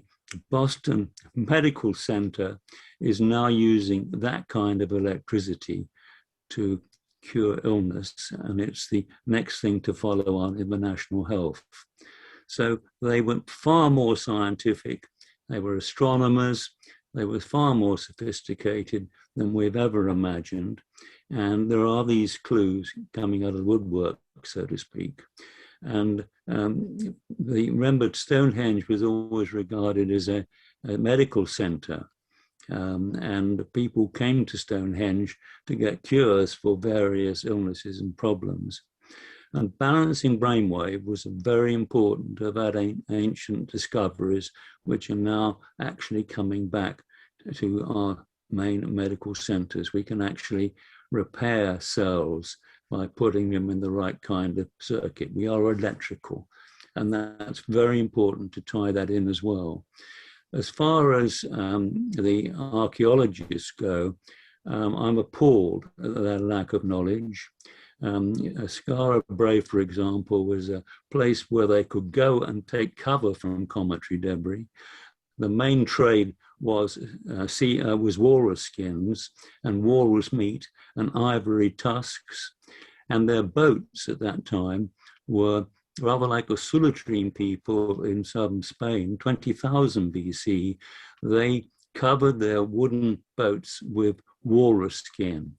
Boston Medical Center is now using that kind of electricity to cure illness, and it's the next thing to follow on in the national health. So they were far more scientific. They were astronomers. They were far more sophisticated than we've ever imagined. And there are these clues coming out of the woodwork, so to speak. And remember, Stonehenge was always regarded as a medical center. And people came to Stonehenge to get cures for various illnesses and problems. And balancing brainwave was very important of that ancient discoveries, which are now actually coming back to our main medical centers. We can actually repair cells by putting them in the right kind of circuit. We are electrical, and that's very important to tie that in as well. As far as the archaeologists go, I'm appalled at their lack of knowledge. Skara Brae, for example, was a place where they could go and take cover from cometary debris. The main trade was walrus skins and walrus meat and ivory tusks. And their boats at that time were rather like the Sulitrine people in southern Spain, 20,000 BC. They covered their wooden boats with walrus skin.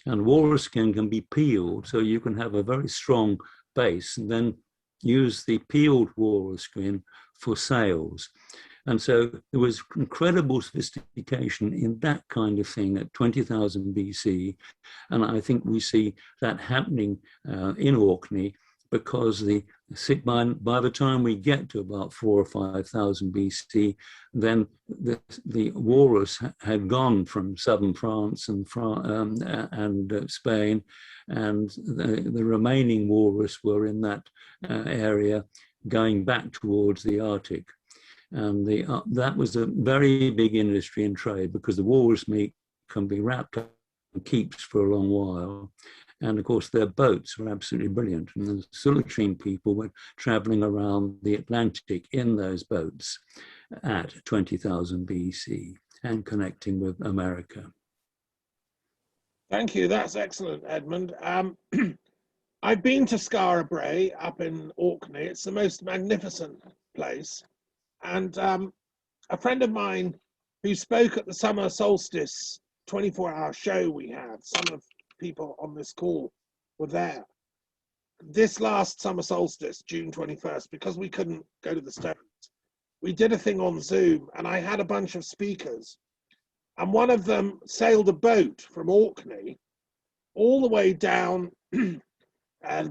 And walrus skin can be peeled, so you can have a very strong base and then use the peeled walrus skin for sails. And so there was incredible sophistication in that kind of thing at 20,000 BC. And I think we see that happening in Orkney, because by the time we get to about 4,000 or 5,000 BC, then the walrus had gone from southern France and Spain, and the remaining walrus were in that area going back towards the Arctic. And that was a very big industry and trade, because the walrus meat can be wrapped up and keeps for a long while. And of course, their boats were absolutely brilliant. And the Sulitrine people were traveling around the Atlantic in those boats at 20,000 BC and connecting with America. Thank you. That's excellent, Edmund. I've been to Skara Brae up in Orkney. It's the most magnificent place. And a friend of mine who spoke at the Summer Solstice 24-hour show we had, some of people on this call were there. This last Summer Solstice, June 21st, because we couldn't go to the Stones, we did a thing on Zoom, and I had a bunch of speakers. And one of them sailed a boat from Orkney all the way down the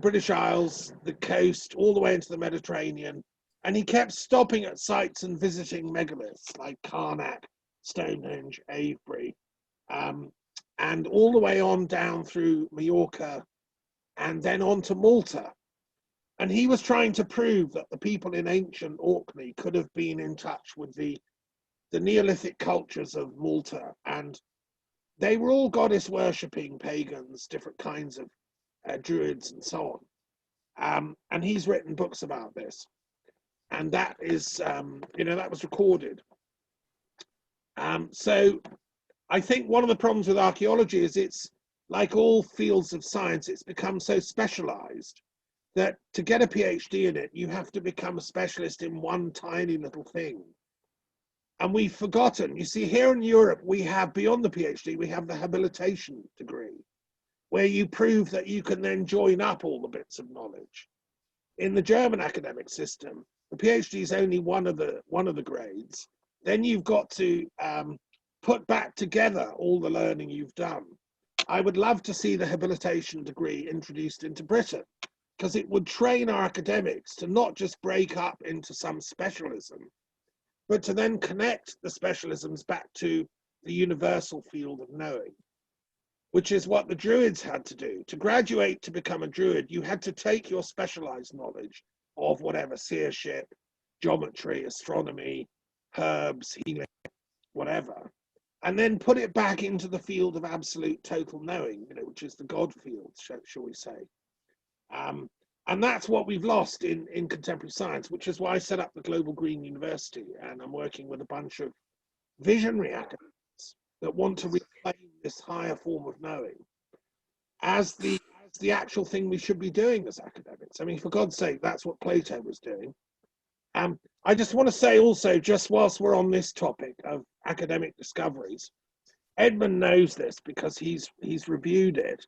British Isles, the coast, all the way into the Mediterranean. And he kept stopping at sites and visiting megaliths like Karnak, Stonehenge, Avebury, and all the way on down through Majorca and then on to Malta. And he was trying to prove that the people in ancient Orkney could have been in touch with the Neolithic cultures of Malta. And they were all goddess worshipping pagans, different kinds of druids and so on. And he's written books about this. And that is, that was recorded. So I think one of the problems with archaeology is it's like all fields of science, it's become so specialized that to get a PhD in it, you have to become a specialist in one tiny little thing. And we've forgotten, you see, here in Europe, we have, beyond the PhD, we have the habilitation degree, where you prove that you can then join up all the bits of knowledge. In the German academic system, the PhD is only one of the grades. Then you've got to put back together all the learning you've done. I would love to see the habilitation degree introduced into Britain, because it would train our academics to not just break up into some specialism, but to then connect the specialisms back to the universal field of knowing, which is what the Druids had to do. To graduate to become a Druid, you had to take your specialized knowledge of whatever, seership, geometry, astronomy, herbs, healing, whatever, and then put it back into the field of absolute total knowing, which is the God field, shall we say. And that's what we've lost in contemporary science, which is why I set up the Global Green University, and I'm working with a bunch of visionary academics that want to reclaim this higher form of knowing as the actual thing we should be doing as academics. I mean, for God's sake, that's what Plato was doing. I just want to say also, just whilst we're on this topic of academic discoveries, Edmund knows this because he's reviewed it.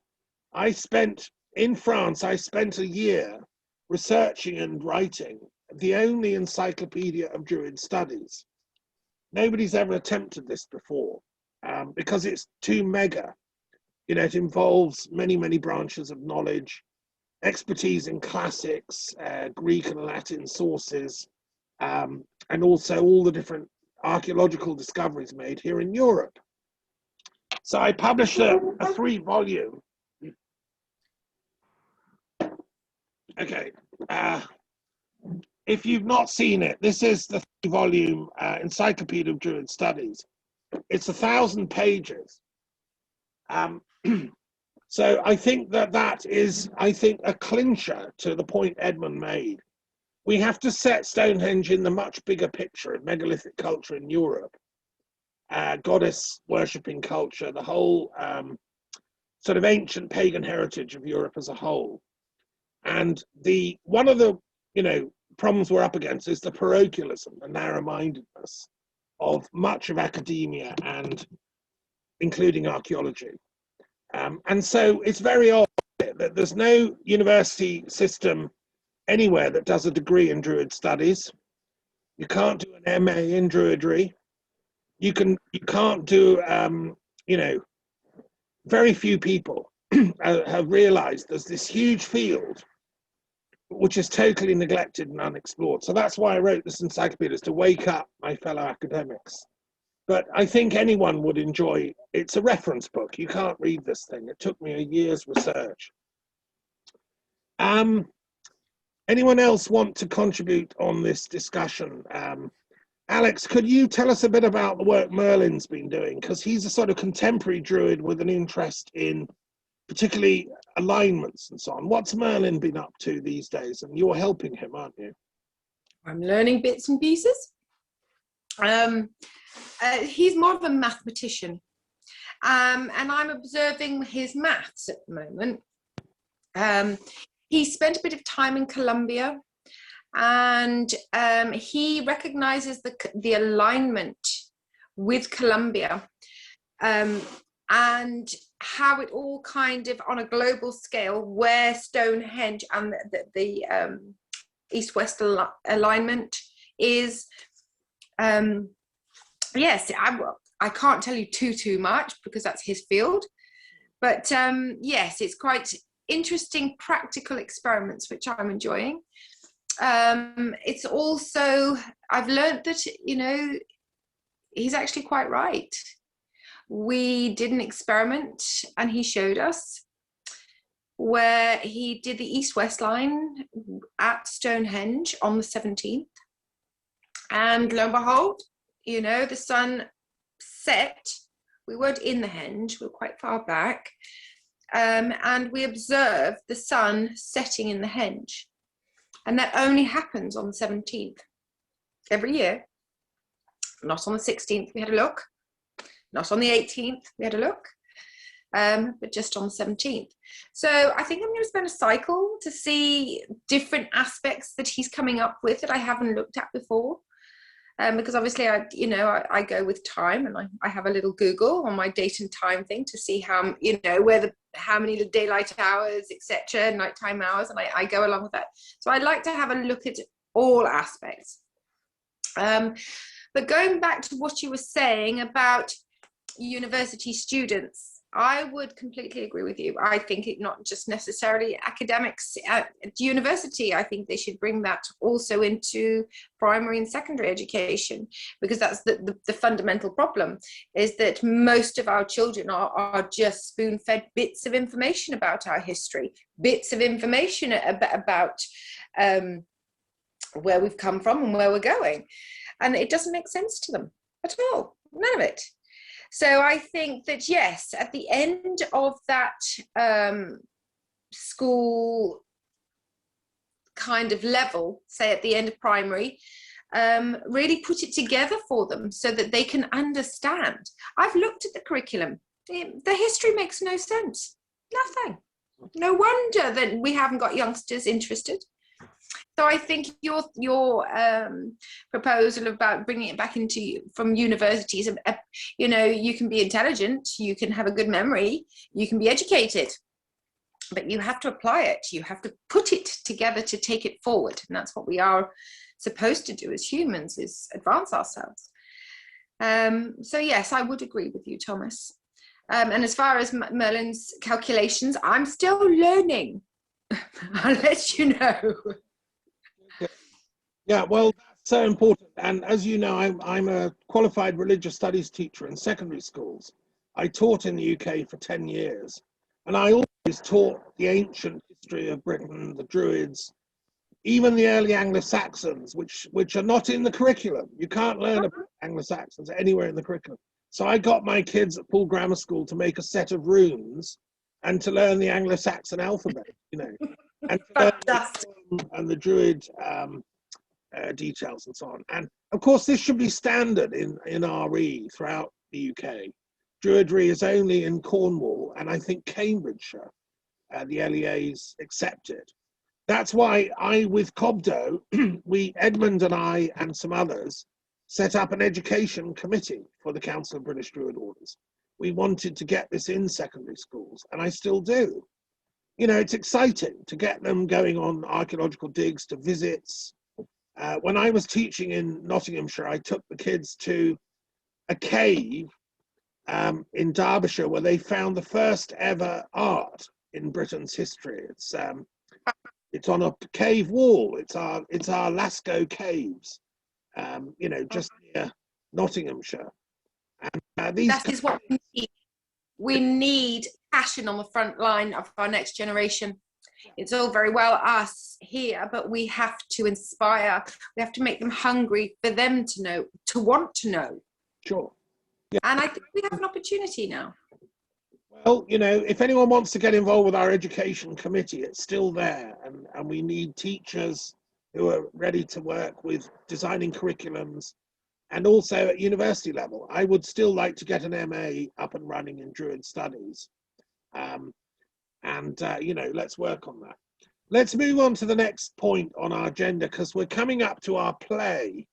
In France, I spent a year researching and writing the only encyclopedia of Druid studies. Nobody's ever attempted this before because it's too mega. You know, it involves many, many branches of knowledge, expertise in classics, Greek and Latin sources, and also all the different archaeological discoveries made here in Europe. So I published a 3-volume. Okay. If you've not seen it, this is the 3-volume Encyclopedia of Druid Studies. It's 1,000 pages. So I think that is, a clincher to the point Edmund made. We have to set Stonehenge in the much bigger picture of megalithic culture in Europe, goddess worshipping culture, the whole sort of ancient pagan heritage of Europe as a whole. And one of the problems we're up against is the parochialism, the narrow-mindedness of much of academia, and including archaeology. And so it's very odd that there's no university system anywhere that does a degree in Druid studies. You can't do an MA in Druidry. You can't do, very few people have realized there's this huge field which is totally neglected and unexplored. So that's why I wrote this encyclopedia, is to wake up my fellow academics. But I think anyone would enjoy, it's a reference book. You can't read this thing. It took me a year's research. Anyone else want to contribute on this discussion? Alex, could you tell us a bit about the work Merlin's been doing? Because he's a sort of contemporary Druid with an interest in particularly alignments and so on. What's Merlin been up to these days? And you're helping him, aren't you? I'm learning bits and pieces. He's more of a mathematician, and I'm observing his maths at the moment. He spent a bit of time in Colombia, and he recognizes the alignment with Colombia, and how it all kind of on a global scale, where Stonehenge and the east-west alignment is. Yes, I can't tell you too much because that's his field, but yes, it's quite interesting practical experiments which I'm enjoying. It's also, I've learned that, he's actually quite right. We did an experiment and he showed us where he did the east-west line at Stonehenge on the 17th, and lo and behold, the sun set. We weren't in the henge, we were quite far back, and we observed the sun setting in the henge, and that only happens on the 17th every year. Not on the 16th, we had a look. Not on the 18th, we had a look, but just on the 17th. So I think I'm going to spend a cycle to see different aspects that he's coming up with that I haven't looked at before. Because obviously I go with time, and I have a little Google on my date and time thing to see how, how many daylight hours, etc., nighttime hours, and I go along with that. So I'd like to have a look at all aspects. But going back to what you were saying about university students, I would completely agree with you. I think it not just necessarily academics at university. I think they should bring that also into primary and secondary education, because that's the fundamental problem, is that most of our children are just spoon-fed bits of information about our history, bits of information about where we've come from and where we're going. And it doesn't make sense to them at all, none of it. So I think that, yes, at the end of that school kind of level, say at the end of primary, really put it together for them so that they can understand. I've looked at the curriculum. The history makes no sense. Nothing. No wonder that we haven't got youngsters interested. So I think your proposal about bringing it back from universities, you know, you can be intelligent, you can have a good memory, you can be educated, but you have to apply it. You have to put it together to take it forward, and that's what we are supposed to do as humans, is advance ourselves. So yes, I would agree with you, Thomas. And as far as Merlin's calculations, I'm still learning. I'll let you know. Yeah, well, that's so important. And as you know, I'm a qualified religious studies teacher in secondary schools. I taught in the UK for 10 years. And I always taught the ancient history of Britain, the Druids, even the early Anglo-Saxons, which are not in the curriculum. You can't learn about Anglo-Saxons anywhere in the curriculum. So I got my kids at Poole Grammar School to make a set of runes and to learn the Anglo-Saxon alphabet, you know, and to learn the Druid details and so on. And of course, this should be standard in RE throughout the UK. Druidry is only in Cornwall and I think Cambridgeshire. The LEAs accepted. That's why with Cobdo, Edmund and I and some others set up an education committee for the Council of British Druid Orders. We wanted to get this in secondary schools, and I still do. You know, it's exciting to get them going on archaeological digs, to visits. When I was teaching in Nottinghamshire, I took the kids to a cave in Derbyshire where they found the first ever art in Britain's history. It's on a cave wall. It's our Lascaux caves, you know, just near Nottinghamshire. And that is what we need. We need passion on the front line of our next generation. It's all very well us here, but we have to inspire. We have to make them hungry for them to know, to want to know. Sure. Yeah. And I think we have an opportunity now. Well, you know, if anyone wants to get involved with our education committee, it's still there. And we need teachers who are ready to work with designing curriculums, and also at university level. I would still like to get an MA up and running in Druid studies. You know, let's work on that. Let's move on to the next point on our agenda, because we're coming up to our play.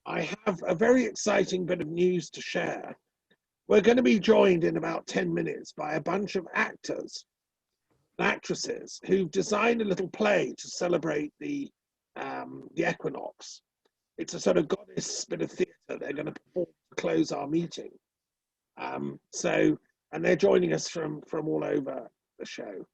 I have a very exciting bit of news to share. We're going to be joined in about 10 minutes by a bunch of actors and actresses who've designed a little play to celebrate the equinox. It's a sort of goddess bit of theatre they're going to perform to close our meeting. And they're joining us from all over the show.